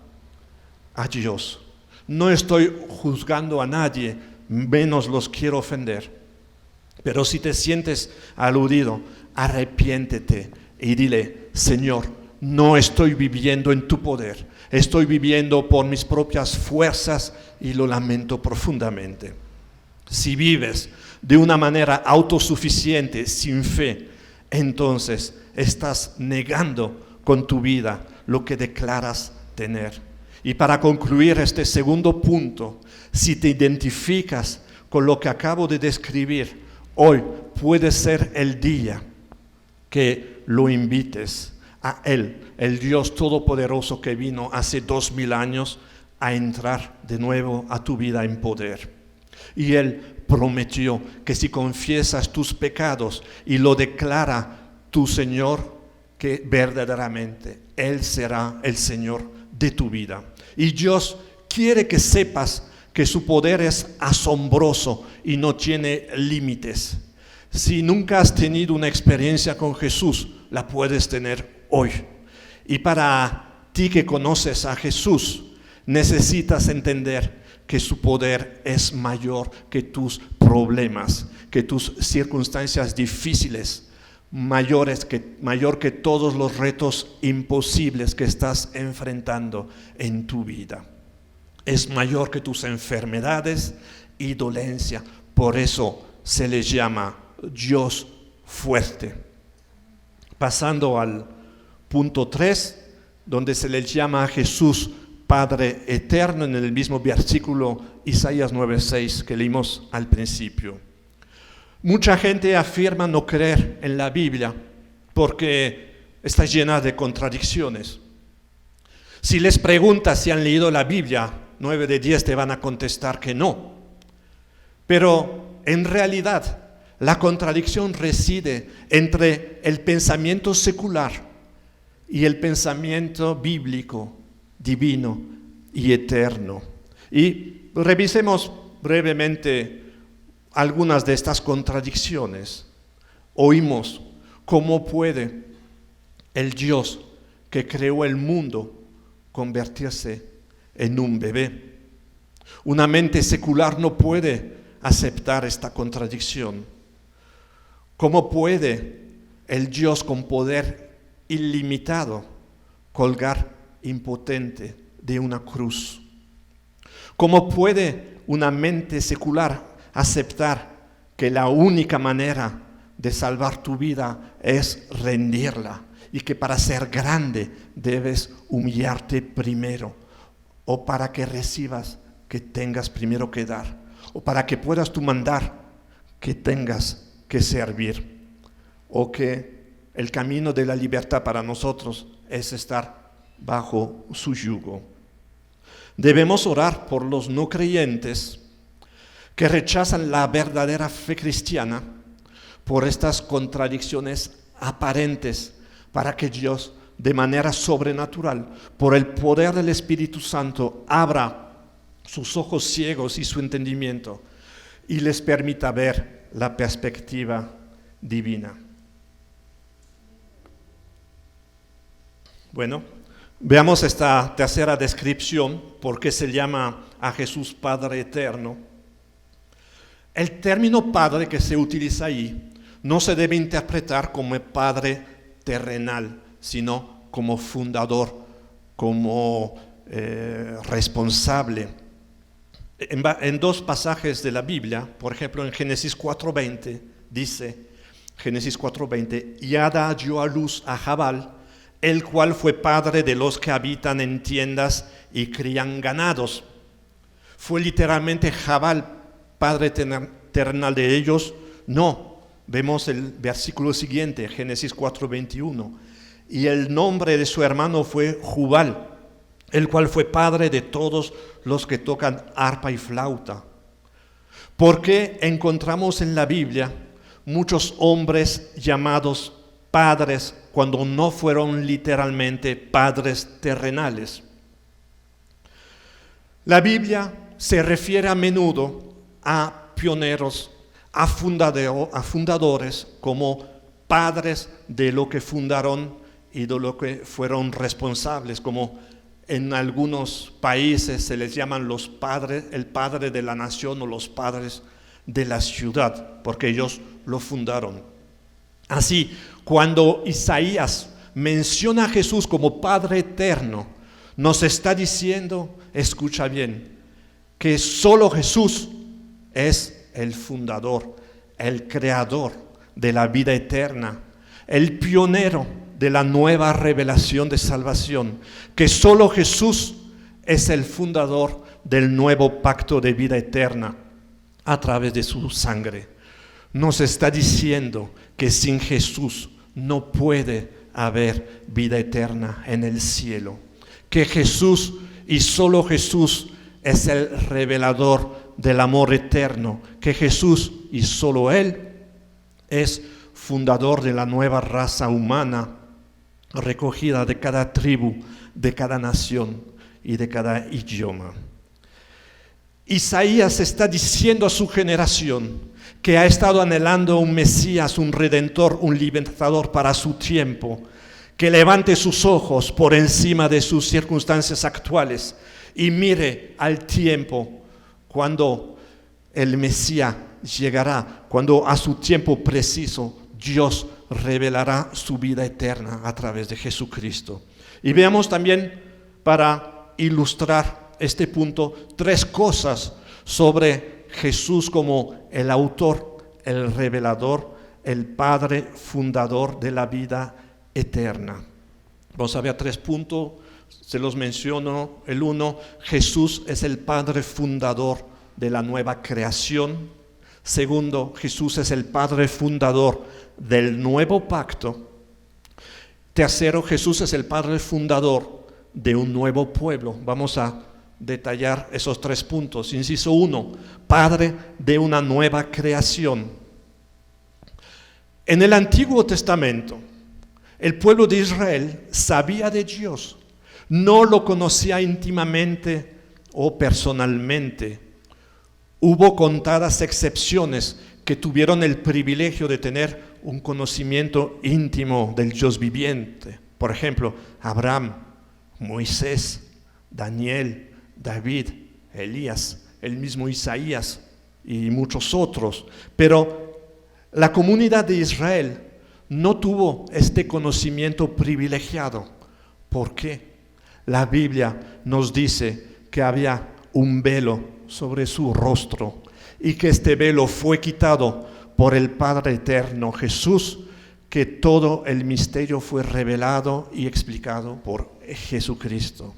a Dios. No estoy juzgando a nadie, menos los quiero ofender. Pero si te sientes aludido, arrepiéntete y dile: Señor, no estoy viviendo en tu poder, estoy viviendo por mis propias fuerzas y lo lamento profundamente. Si vives de una manera autosuficiente, sin fe, entonces estás negando con tu vida lo que declaras tener. Y para concluir este segundo punto, si te identificas con lo que acabo de describir, hoy puede ser el día que lo invites a Él, el Dios Todopoderoso que vino hace 2000 años a entrar de nuevo a tu vida en poder. Y Él prometió que si confiesas tus pecados y lo declara tu Señor, que verdaderamente Él será el Señor de tu vida. Y Dios quiere que sepas que su poder es asombroso y no tiene límites. Si nunca has tenido una experiencia con Jesús, la puedes tener hoy. Y para ti que conoces a Jesús, necesitas entender que su poder es mayor que tus problemas, que tus circunstancias difíciles, mayor que todos los retos imposibles que estás enfrentando en tu vida. Es mayor que tus enfermedades y dolencia. Por eso se le llama Dios fuerte. Pasando al punto 3, donde se le llama a Jesús Padre eterno, en el mismo versículo Isaías 9:6 que leímos al principio. Mucha gente afirma no creer en la Biblia porque está llena de contradicciones. Si les preguntas si han leído la Biblia, 9 de 10 te van a contestar que no. Pero en realidad la contradicción reside entre el pensamiento secular y el pensamiento bíblico, divino y eterno. Y revisemos brevemente algunas de estas contradicciones. Oímos cómo puede el Dios que creó el mundo convertirse en un bebé. Una mente secular no puede aceptar esta contradicción. ¿Cómo puede el Dios con poder ilimitado colgar impotente de una cruz? ¿Cómo puede una mente secular aceptar que la única manera de salvar tu vida es rendirla y que para ser grande debes humillarte primero, o para que recibas que tengas primero que dar, o para que puedas tú mandar que tengas que servir, o que el camino de la libertad para nosotros es estar bajo su yugo? Debemos orar por los no creyentes que rechazan la verdadera fe cristiana por estas contradicciones aparentes, para que Dios, de manera sobrenatural, por el poder del Espíritu Santo, abra sus ojos ciegos y su entendimiento y les permita ver la perspectiva divina. Bueno, veamos esta tercera descripción, por qué se llama a Jesús Padre Eterno. El término Padre que se utiliza ahí no se debe interpretar como Padre terrenal, sino como fundador, como responsable. En dos pasajes de la Biblia, por ejemplo en Génesis 4:20, dice, Génesis 4:20, y Ada dio a luz a Jabal, el cual fue padre de los que habitan en tiendas y crían ganados. ¿Fue literalmente Jabal padre terrenal de ellos? No. Vemos el versículo siguiente, Génesis 4:21. Y el nombre de su hermano fue Jubal, el cual fue padre de todos los que tocan arpa y flauta. Porque encontramos en la Biblia muchos hombres llamados padres cuando no fueron literalmente padres terrenales. La Biblia se refiere a menudo a pioneros, a fundadores como padres de lo que fundaron y de lo que fueron responsables, como en algunos países se les llaman los padres, el padre de la nación o los padres de la ciudad, porque ellos lo fundaron. Así, cuando Isaías menciona a Jesús como Padre eterno, nos está diciendo, escucha bien, que solo Jesús es el fundador, el creador de la vida eterna, el pionero de la nueva revelación de salvación, que solo Jesús es el fundador del nuevo pacto de vida eterna a través de su sangre. Nos está diciendo que sin Jesús no puede haber vida eterna en el cielo, que Jesús y solo Jesús es el revelador del amor eterno, que Jesús y solo Él es fundador de la nueva raza humana recogida de cada tribu, de cada nación y de cada idioma. Isaías está diciendo a su generación que ha estado anhelando un Mesías, un Redentor, un libertador para su tiempo, que levante sus ojos por encima de sus circunstancias actuales y mire al tiempo cuando el Mesías llegará, cuando a su tiempo preciso Dios revelará su vida eterna a través de Jesucristo. Y veamos también, para ilustrar este punto, tres cosas sobre Jesús como el autor, el revelador, el Padre fundador de la vida eterna. Vamos a ver tres puntos, se los menciono. El uno, Jesús es el Padre fundador de la nueva creación. Segundo, Jesús es el Padre fundador del nuevo pacto. Tercero, Jesús es el Padre fundador de un nuevo pueblo. Vamos a detallar esos 3 puntos. Inciso 1, Padre de una nueva creación. En el Antiguo Testamento, el pueblo de Israel sabía de Dios, no lo conocía íntimamente o personalmente. Hubo contadas excepciones que tuvieron el privilegio de tener un conocimiento íntimo del Dios viviente. Por ejemplo, Abraham, Moisés, Daniel, David, Elías, el mismo Isaías y muchos otros. Pero la comunidad de Israel no tuvo este conocimiento privilegiado. ¿Por qué? La Biblia nos dice que había un velo sobre su rostro y que este velo fue quitado por el Padre Eterno Jesús, que todo el misterio fue revelado y explicado por Jesucristo.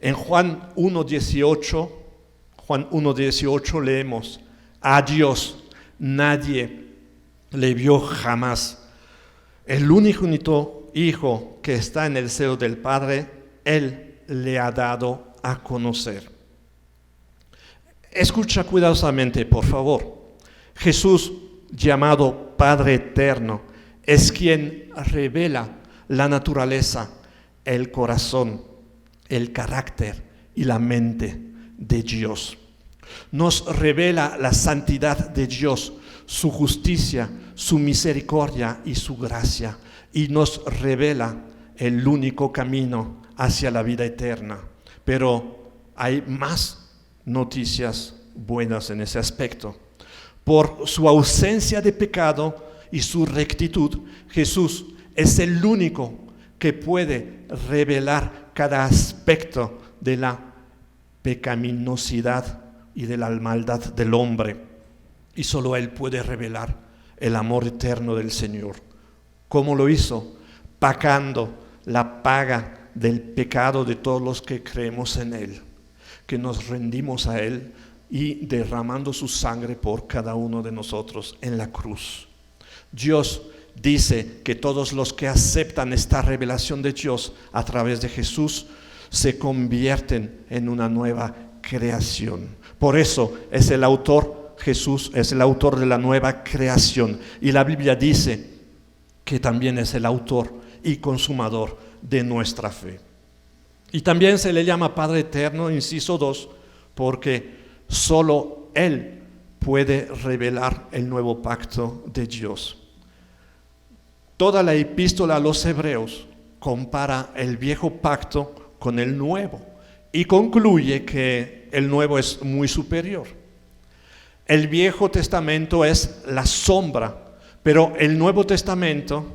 En Juan 1:18 leemos: a Dios nadie le vio jamás. El único Hijo que está en el seno del Padre, Él le ha dado a conocer. Escucha cuidadosamente, por favor. Jesús, llamado Padre Eterno, es quien revela la naturaleza, el corazón, el carácter y la mente de Dios. Nos revela la santidad de Dios, su justicia, su misericordia y su gracia, y nos revela el único camino hacia la vida eterna. Pero hay más noticias buenas en ese aspecto. Por su ausencia de pecado y su rectitud, Jesús es el único que puede revelar cada aspecto de la pecaminosidad y de la maldad del hombre. Y solo Él puede revelar el amor eterno del Señor. ¿Cómo lo hizo? Pagando la paga del pecado de todos los que creemos en Él, que nos rendimos a Él y derramando su sangre por cada uno de nosotros en la cruz. Dios dice que todos los que aceptan esta revelación de Dios a través de Jesús se convierten en una nueva creación. Por eso es el autor, Jesús es el autor de la nueva creación, y la Biblia dice que también es el autor y consumador de nuestra fe. Y también se le llama Padre Eterno, inciso 2, porque solo Él puede revelar el nuevo pacto de Dios. Toda la epístola a los Hebreos compara el viejo pacto con el nuevo y concluye que el nuevo es muy superior. El Viejo Testamento es la sombra, pero el Nuevo Testamento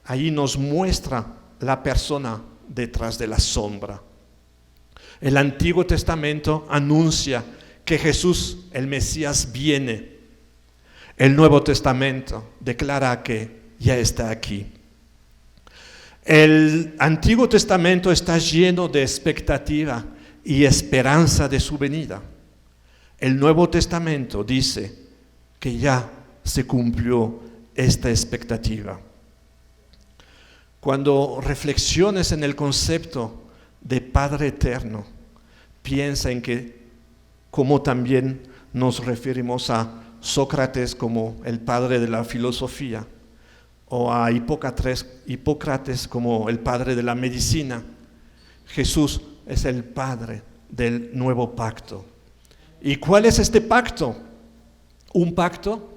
ahí nos muestra la persona detrás de la sombra. El Antiguo Testamento anuncia que Jesús, el Mesías, viene. El Nuevo Testamento declara que ya está aquí. El Antiguo Testamento está lleno de expectativa y esperanza de su venida. El Nuevo Testamento dice que ya se cumplió esta expectativa. Cuando reflexiones en el concepto de Padre Eterno, piensa en que como también nos referimos a Sócrates como el padre de la filosofía, o a Hipócrates como el padre de la medicina, Jesús es el padre del nuevo pacto. ¿Y cuál es este pacto? Un pacto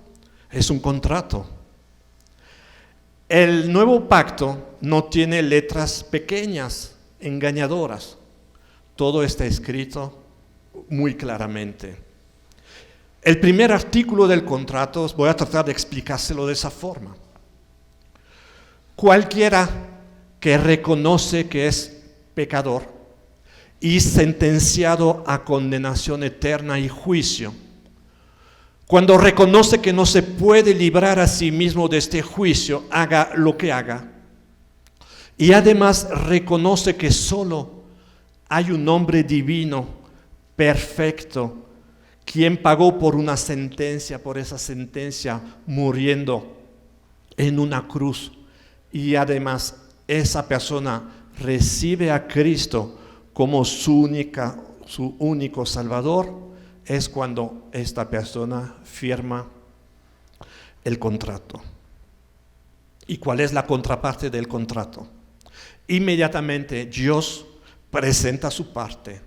es un contrato. El nuevo pacto no tiene letras pequeñas, engañadoras. Todo está escrito muy claramente. El primer artículo del contrato, voy a tratar de explicárselo de esa forma. Cualquiera que reconoce que es pecador y sentenciado a condenación eterna y juicio, cuando reconoce que no se puede librar a sí mismo de este juicio, haga lo que haga, y además reconoce que solo hay un hombre divino, perfecto, quien pagó por una sentencia, por esa sentencia, muriendo en una cruz, y además esa persona recibe a Cristo como su único Salvador, es cuando esta persona firma el contrato. ¿Y cuál es la contraparte del contrato? Inmediatamente Dios presenta su parte.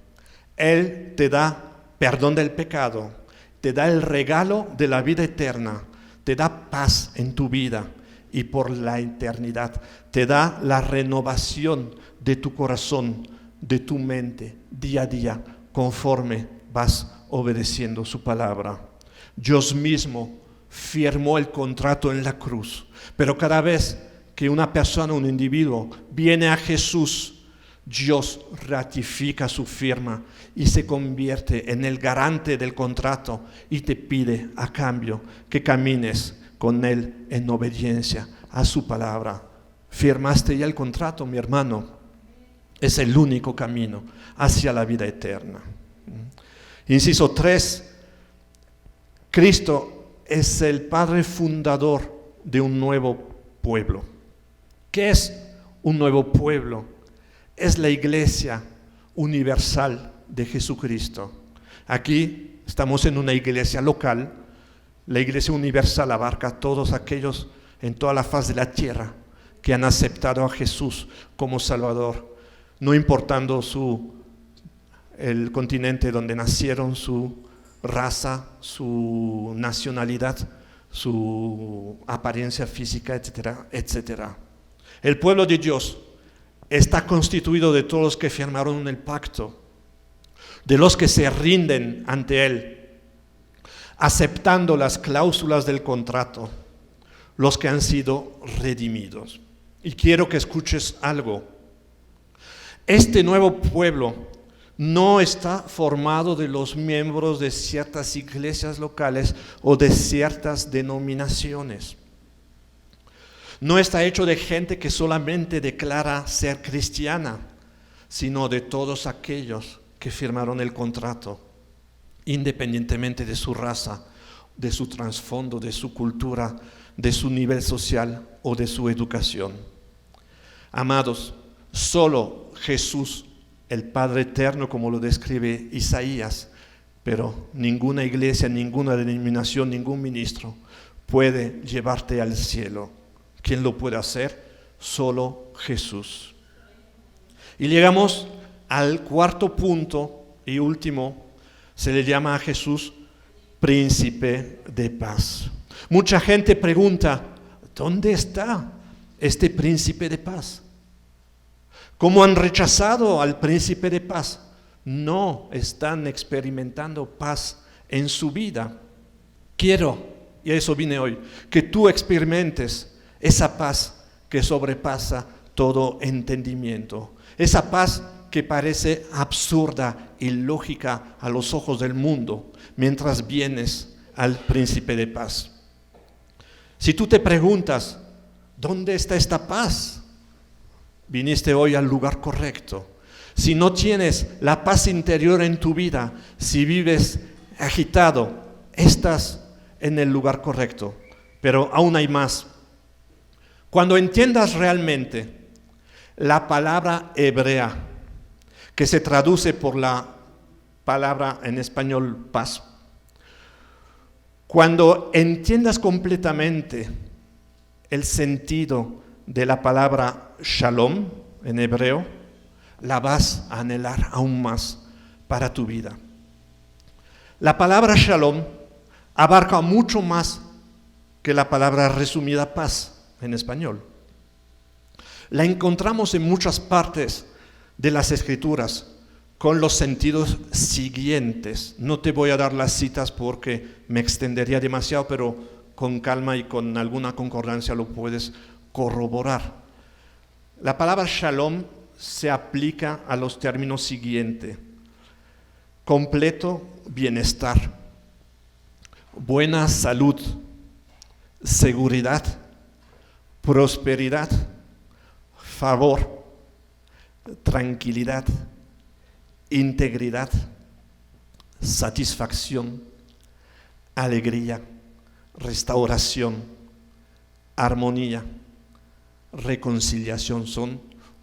Él te da perdón del pecado, te da el regalo de la vida eterna, te da paz en tu vida y por la eternidad, te da la renovación de tu corazón, de tu mente, día a día, conforme vas obedeciendo su palabra. Dios mismo firmó el contrato en la cruz, pero cada vez que una persona, un individuo, viene a Jesús, Dios ratifica su firma y se convierte en el garante del contrato y te pide a cambio que camines con Él en obediencia a su palabra. ¿Firmaste ya el contrato, mi hermano? Es el único camino hacia la vida eterna. Inciso 3, Cristo es el Padre fundador de un nuevo pueblo. ¿Qué es un nuevo pueblo? Es la iglesia universal de Jesucristo. Aquí estamos en una iglesia local. La iglesia universal abarca a todos aquellos en toda la faz de la tierra que han aceptado a Jesús como Salvador, no importando el continente donde nacieron, su raza, su nacionalidad, su apariencia física, etcétera, etcétera. El pueblo de Dios está constituido de todos los que firmaron el pacto, de los que se rinden ante Él, aceptando las cláusulas del contrato, los que han sido redimidos. Y quiero que escuches algo. Este nuevo pueblo no está formado de los miembros de ciertas iglesias locales o de ciertas denominaciones. No está hecho de gente que solamente declara ser cristiana, sino de todos aquellos que firmaron el contrato, independientemente de su raza, de su trasfondo, de su cultura, de su nivel social o de su educación. Amados, solo Jesús, el Padre eterno, como lo describe Isaías, pero ninguna iglesia, ninguna denominación, ningún ministro puede llevarte al cielo. ¿Quién lo puede hacer? Solo Jesús. Y llegamos al cuarto punto y último. Se le llama a Jesús príncipe de paz. Mucha gente pregunta, ¿dónde está este príncipe de paz? ¿Cómo han rechazado al príncipe de paz? No están experimentando paz en su vida. Quiero, y a eso vine hoy, que tú experimentes esa paz que sobrepasa todo entendimiento. Esa paz que parece absurda y lógica a los ojos del mundo, mientras vienes al príncipe de paz. Si tú te preguntas, ¿dónde está esta paz? Viniste hoy al lugar correcto. Si no tienes la paz interior en tu vida, si vives agitado, estás en el lugar correcto. Pero aún hay más. Cuando entiendas realmente la palabra hebrea, que se traduce por la palabra en español paz, cuando entiendas completamente el sentido de la palabra shalom en hebreo, la vas a anhelar aún más para tu vida. La palabra shalom abarca mucho más que la palabra resumida paz en español. La encontramos en muchas partes de las Escrituras con los sentidos siguientes. No te voy a dar las citas porque me extendería demasiado, pero con calma y con alguna concordancia lo puedes corroborar. La palabra shalom se aplica a los términos siguientes: completo bienestar, buena salud, seguridad, prosperidad, favor, tranquilidad, integridad, satisfacción, alegría, restauración, armonía, reconciliación. Son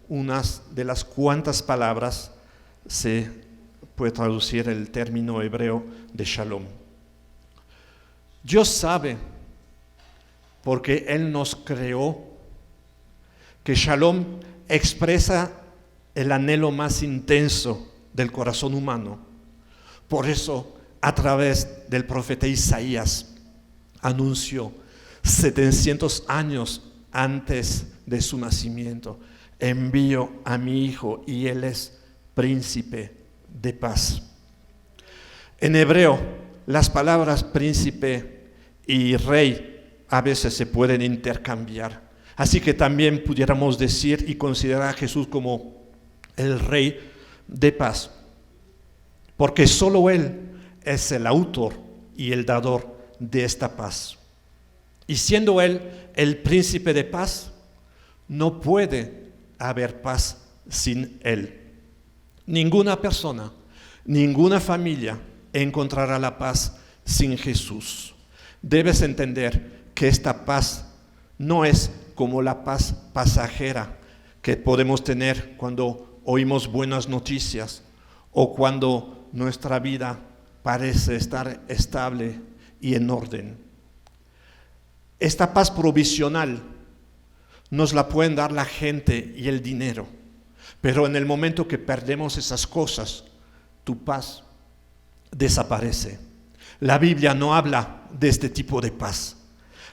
unas de las cuantas palabras se puede traducir el término hebreo de shalom. Dios sabe, porque Él nos creó, que shalom expresa el anhelo más intenso del corazón humano. Por eso, a través del profeta Isaías, anunció 700 años antes de su nacimiento: envío a mi hijo y él es príncipe de paz. En hebreo, las palabras príncipe y rey a veces se pueden intercambiar. Así que también pudiéramos decir y considerar a Jesús como el rey de paz, porque solo Él es el autor y el dador de esta paz. Y siendo Él el príncipe de paz, no puede haber paz sin Él. Ninguna persona, ninguna familia encontrará la paz sin Jesús. Debes entender que esta paz no es como la paz pasajera que podemos tener cuando oímos buenas noticias o cuando nuestra vida parece estar estable y en orden. Esta paz provisional nos la pueden dar la gente y el dinero, pero en el momento que perdemos esas cosas, tu paz desaparece. La Biblia no habla de este tipo de paz.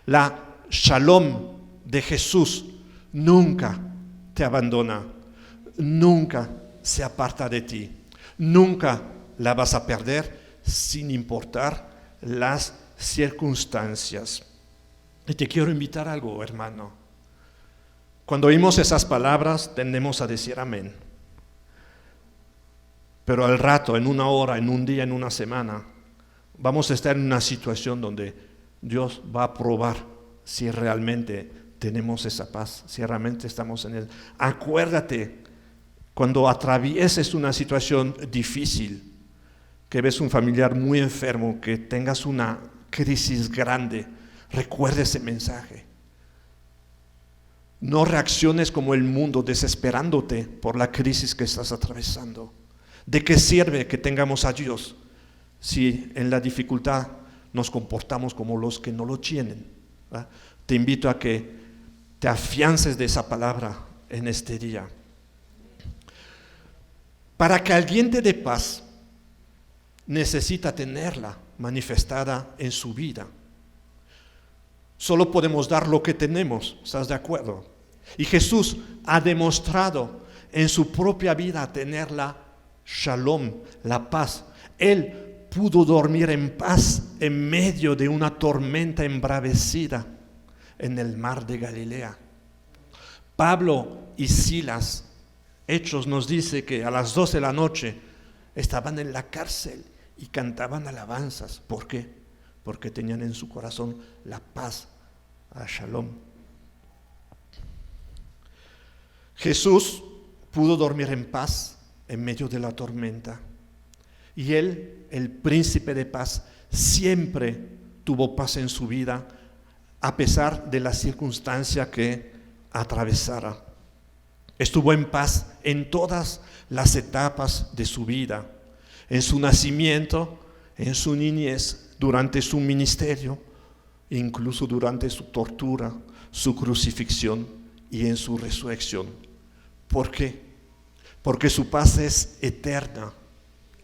La shalom de Jesús nunca te abandona, nunca se aparta de ti, nunca la vas a perder sin importar las circunstancias. Y te quiero invitar a algo, hermano. Cuando oímos esas palabras tendemos a decir amén, pero al rato, en una hora, en un día, en una semana, vamos a estar en una situación donde Dios va a probar si realmente tenemos esa paz, si realmente estamos en Él. Acuérdate, cuando atravieses una situación difícil, que ves un familiar muy enfermo, que tengas una crisis grande, recuerda ese mensaje. No reacciones como el mundo desesperándote por la crisis que estás atravesando. ¿De qué sirve que tengamos a Dios si en la dificultad nos comportamos como los que no lo tienen? ¿Verdad? Te invito a que te afiances de esa palabra en este día. Para que alguien te dé paz, necesita tenerla manifestada en su vida. Solo podemos dar lo que tenemos, ¿estás de acuerdo? Y Jesús ha demostrado en su propia vida tener la shalom, la paz. Él pudo dormir en paz en medio de una tormenta embravecida en el mar de Galilea. Pablo y Silas, Hechos nos dice que a las 12 de la noche estaban en la cárcel y cantaban alabanzas. ¿Por qué? Porque tenían en su corazón la paz, a shalom. Jesús pudo dormir en paz en medio de la tormenta. Y Él, el príncipe de paz, siempre tuvo paz en su vida, a pesar de la circunstancia que atravesara. Estuvo en paz en todas las etapas de su vida, en su nacimiento, en su niñez, durante su ministerio, incluso durante su tortura, su crucifixión y en su resurrección. ¿Por qué? Porque su paz es eterna,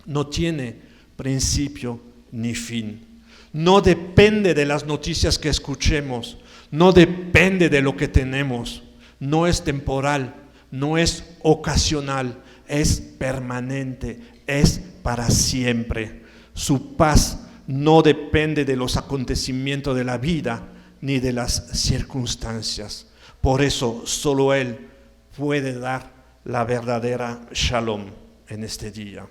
no tiene principio ni fin. No depende de las noticias que escuchemos, no depende de lo que tenemos, no es temporal, no es ocasional, es permanente, es para siempre. Su paz no depende de los acontecimientos de la vida ni de las circunstancias. Por eso solo Él puede dar la verdadera shalom en este día.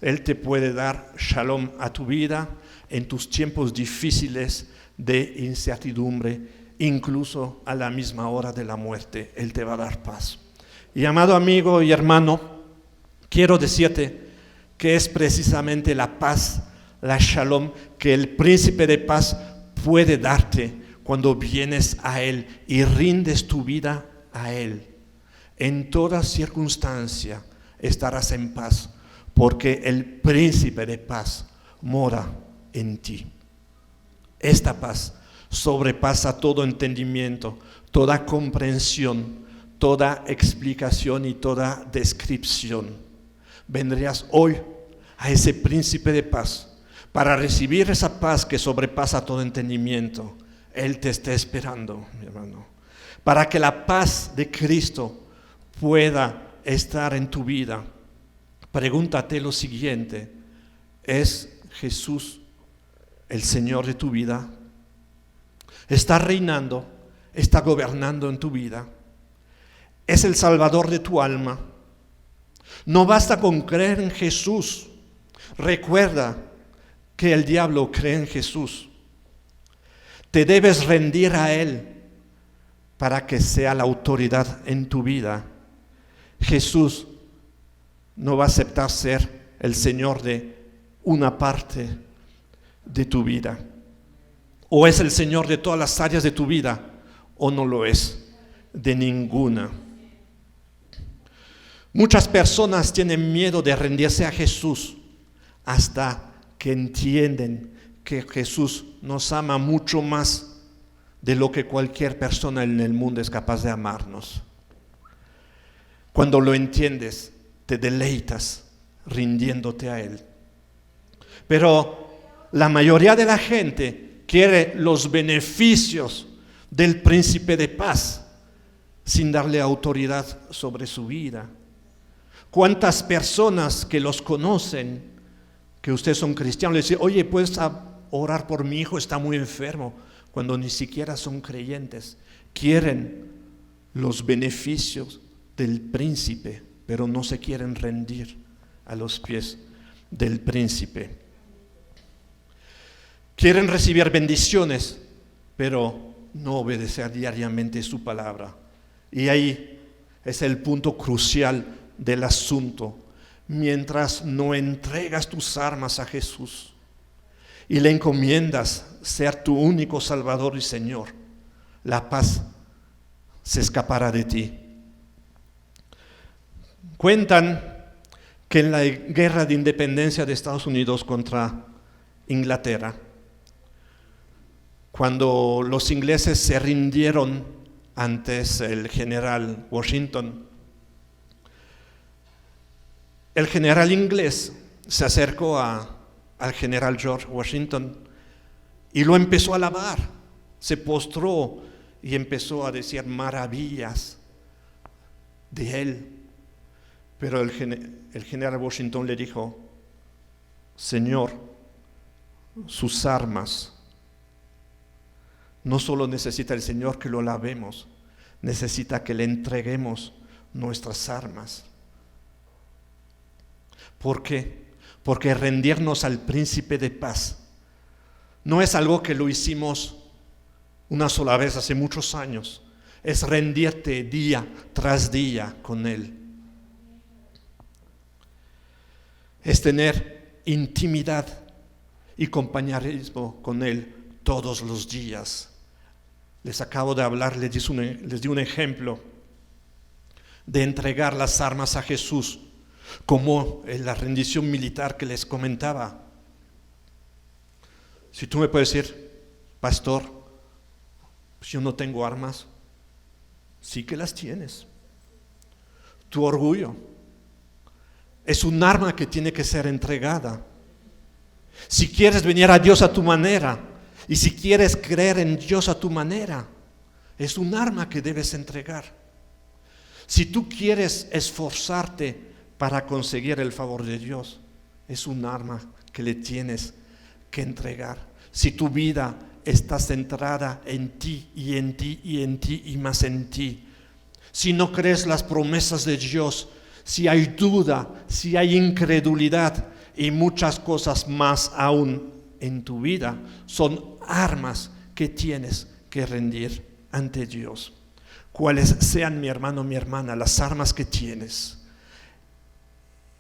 Él te puede dar shalom a tu vida en tus tiempos difíciles de incertidumbre, incluso a la misma hora de la muerte. Él te va a dar paz. Y amado amigo y hermano, quiero decirte que es precisamente la paz, la shalom, que el príncipe de paz puede darte cuando vienes a Él y rindes tu vida a Él, en toda circunstancia estarás en paz, porque el príncipe de paz mora en ti. Esta paz sobrepasa todo entendimiento, toda comprensión, toda explicación y toda descripción. Vendrías hoy a ese príncipe de paz para recibir esa paz que sobrepasa todo entendimiento. Él te está esperando, mi hermano, para que la paz de Cristo pueda estar en tu vida. Pregúntate lo siguiente: ¿es Jesús el Señor de tu vida? ¿Está reinando? ¿Está gobernando en tu vida? ¿Es el Salvador de tu alma? No basta con creer en Jesús. Recuerda que el diablo cree en Jesús. Te debes rendir a Él para que sea la autoridad en tu vida. Jesús no va a aceptar ser el Señor de una parte de tu vida. O es el Señor de todas las áreas de tu vida, o no lo es de ninguna. Muchas personas tienen miedo de rendirse a Jesús hasta que entienden que Jesús nos ama mucho más de lo que cualquier persona en el mundo es capaz de amarnos. Cuando lo entiendes, te deleitas rindiéndote a Él. Pero la mayoría de la gente quiere los beneficios del príncipe de paz sin darle autoridad sobre su vida. ¿Cuántas personas que los conocen, que ustedes son cristianos, les dicen: oye, ¿puedes orar por mi hijo? Está muy enfermo, cuando ni siquiera son creyentes? Quieren los beneficios del príncipe, pero no se quieren rendir a los pies del príncipe. Quieren recibir bendiciones, pero no obedecer diariamente su palabra. Y ahí es el punto crucial del asunto. Mientras no entregas tus armas a Jesús y le encomiendas ser tu único Salvador y Señor, la paz se escapará de ti. Cuentan que en la guerra de independencia de Estados Unidos contra Inglaterra, cuando los ingleses se rindieron ante el general Washington, el general inglés se acercó al general George Washington y lo empezó a alabar. Se postró y empezó a decir maravillas de él. Pero el general Washington le dijo: Señor, sus armas. No solo necesita el Señor que lo alabemos, necesita que le entreguemos nuestras armas. ¿Por qué? Porque rendirnos al príncipe de paz no es algo que lo hicimos una sola vez hace muchos años. Es rendirte día tras día con Él. Es tener intimidad y compañerismo con Él todos los días. Les acabo de hablar, les di un ejemplo de entregar las armas a Jesús, como en la rendición militar que les comentaba. Si tú me puedes decir: pastor, pues yo no tengo armas. Sí que las tienes. Tu orgullo es un arma que tiene que ser entregada. Si quieres venir a Dios a tu manera, y si quieres creer en Dios a tu manera, es un arma que debes entregar. Si tú quieres esforzarte para conseguir el favor de Dios, es un arma que le tienes que entregar. Si tu vida está centrada en ti y en ti y en ti y más en ti, si no crees las promesas de Dios, si hay duda, si hay incredulidad y muchas cosas más aún en tu vida, son armas que tienes que rendir ante Dios. Cuáles sean, mi hermano, mi hermana, las armas que tienes.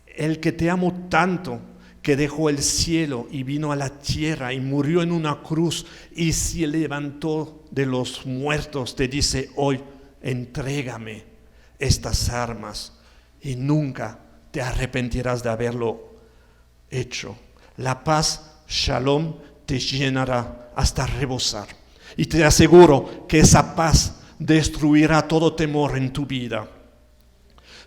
El que te amó tanto, que dejó el cielo y vino a la tierra y murió en una cruz y se levantó de los muertos, te dice hoy: entrégame estas armas y nunca te arrepentirás de haberlo hecho. La paz, Shalom, te llenará hasta rebosar. Y te aseguro que esa paz destruirá todo temor en tu vida.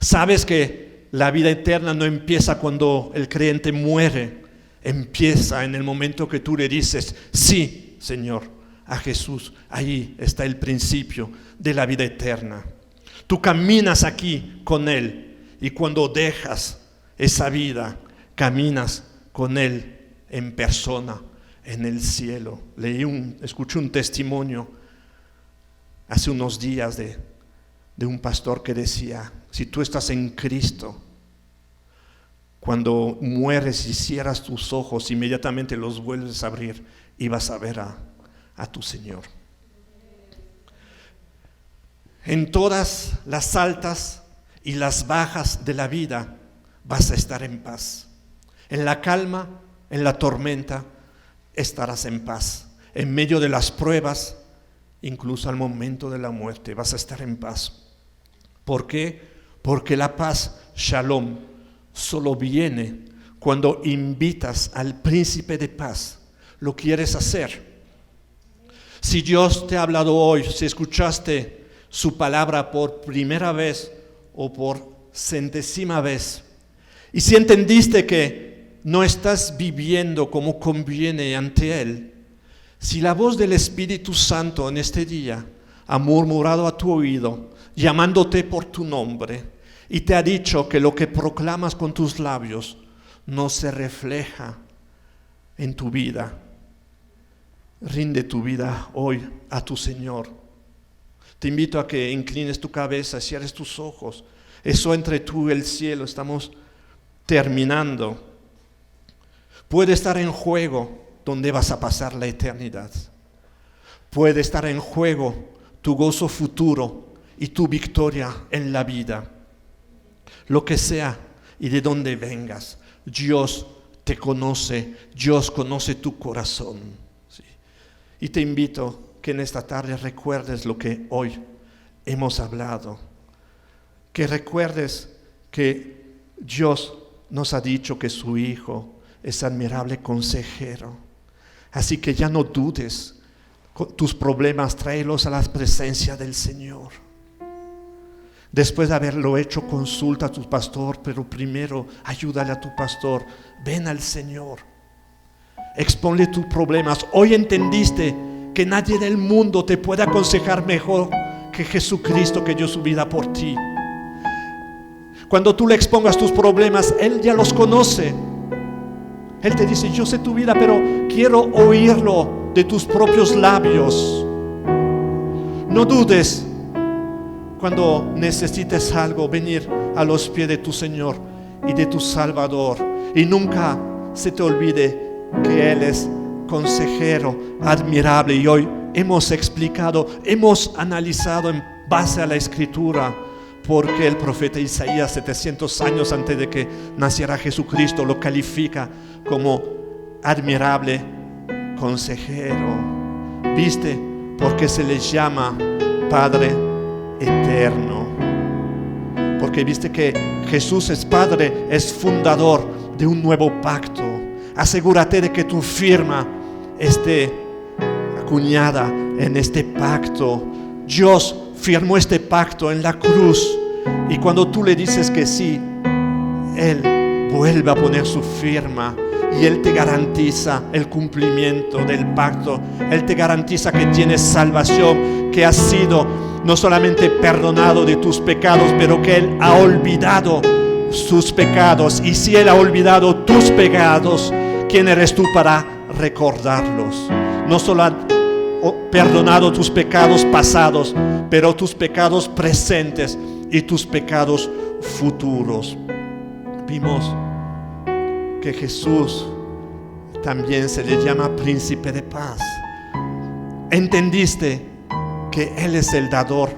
Sabes que la vida eterna no empieza cuando el creyente muere, empieza en el momento que tú le dices, sí, Señor, a Jesús. Ahí está el principio de la vida eterna. Tú caminas aquí con Él y cuando dejas esa vida, caminas con Él en persona, en el cielo. Escuché un testimonio hace unos días de un pastor que decía, si tú estás en Cristo, cuando mueres y cierras tus ojos, inmediatamente los vuelves a abrir y vas a ver a tu Señor. En todas las altas y las bajas de la vida vas a estar en paz. En la calma, en la tormenta, estarás en paz. En medio de las pruebas, incluso al momento de la muerte, vas a estar en paz. ¿Por qué? Porque la paz, Shalom, solo viene cuando invitas al príncipe de paz. ¿Lo quieres hacer? Si Dios te ha hablado hoy, si escuchaste su palabra por primera vez o por centésima vez, y si entendiste que no estás viviendo como conviene ante Él, si la voz del Espíritu Santo en este día ha murmurado a tu oído, llamándote por tu nombre, y te ha dicho que lo que proclamas con tus labios no se refleja en tu vida, rinde tu vida hoy a tu Señor. Te invito a que inclines tu cabeza, cierres tus ojos. Eso entre tú y el cielo. Estamos terminando. Puede estar en juego donde vas a pasar la eternidad. Puede estar en juego tu gozo futuro y tu victoria en la vida. Lo que sea y de donde vengas, Dios te conoce, Dios conoce tu corazón. ¿Sí? Y te invito que en esta tarde recuerdes lo que hoy hemos hablado. Que recuerdes que Dios nos ha dicho que su Hijo es admirable consejero. Así que ya no dudes, tus problemas tráelos a la presencia del Señor. Después de haberlo hecho, consulta a tu pastor, pero primero ayúdale a tu pastor. Ven al Señor, exponle tus problemas. Hoy entendiste que nadie del mundo te puede aconsejar mejor que Jesucristo, que dio su vida por ti. Cuando tú le expongas tus problemas, Él ya los conoce. Él te dice, yo sé tu vida, pero quiero oírlo de tus propios labios. No dudes cuando necesites algo, venir a los pies de tu Señor y de tu Salvador. Y nunca se te olvide que Él es consejero admirable. Y hoy hemos explicado, hemos analizado en base a la Escritura, porque el profeta Isaías, 700 años antes de que naciera Jesucristo, lo califica como admirable consejero. ¿Viste? Porque se le llama Padre eterno. Porque viste que Jesús es Padre, es fundador de un nuevo pacto. Asegúrate de que tu firma esté acuñada en este pacto. Dios firmó este pacto en la cruz, y cuando tú le dices que sí, Él vuelve a poner su firma y Él te garantiza el cumplimiento del pacto. Él te garantiza que tienes salvación, que has sido no solamente perdonado de tus pecados, pero que Él ha olvidado sus pecados. Y si Él ha olvidado tus pecados, ¿quién eres tú para recordarlos? No solo ha perdonado tus pecados pasados, pero tus pecados presentes y tus pecados futuros. Vimos que Jesús también se le llama príncipe de paz. Entendiste que Él es el dador,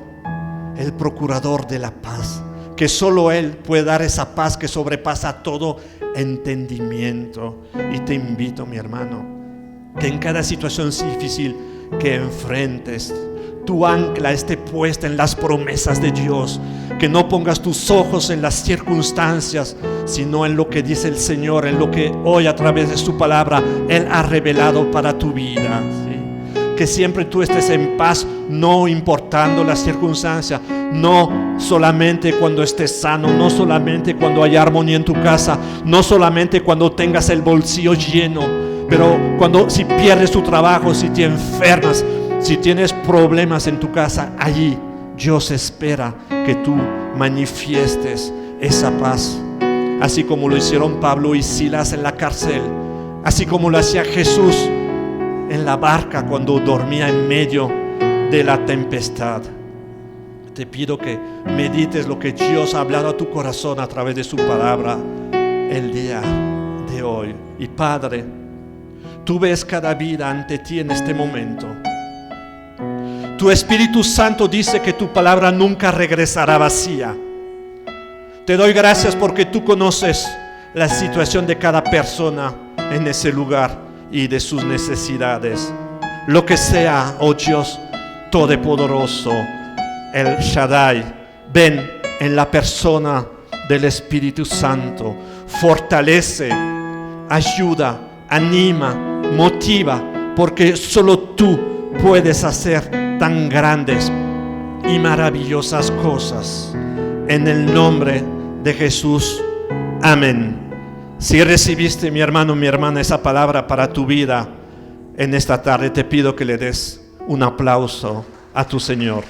el procurador de la paz, que solo Él puede dar esa paz que sobrepasa todo entendimiento. Y te invito, mi hermano, que en cada situación difícil que enfrentes, tu ancla esté puesta en las promesas de Dios, que no pongas tus ojos en las circunstancias, sino en lo que dice el Señor, en lo que hoy a través de su palabra Él ha revelado para tu vida, ¿sí? Que siempre tú estés en paz, no importando las circunstancias, no solamente cuando estés sano, no solamente cuando haya armonía en tu casa, no solamente cuando tengas el bolsillo lleno, pero si pierdes tu trabajo, si te enfermas, si tienes problemas en tu casa, allí Dios espera que tú manifiestes esa paz, así como lo hicieron Pablo y Silas en la cárcel, así como lo hacía Jesús en la barca cuando dormía en medio de la tempestad. Te pido que medites lo que Dios ha hablado a tu corazón a través de su palabra el día de hoy. Y Padre, tú ves cada vida ante ti en este momento. Tu Espíritu Santo dice que tu palabra nunca regresará vacía. Te doy gracias porque tú conoces la situación de cada persona en ese lugar y de sus necesidades. Lo que sea, oh Dios Todopoderoso, el Shaddai, ven en la persona del Espíritu Santo, fortalece, ayuda, anima, motiva, porque solo tú puedes hacer tan grandes y maravillosas cosas. En el nombre de Jesús, amén. Si recibiste, mi hermano, mi hermana, esa palabra para tu vida en esta tarde, te pido que le des un aplauso a tu Señor.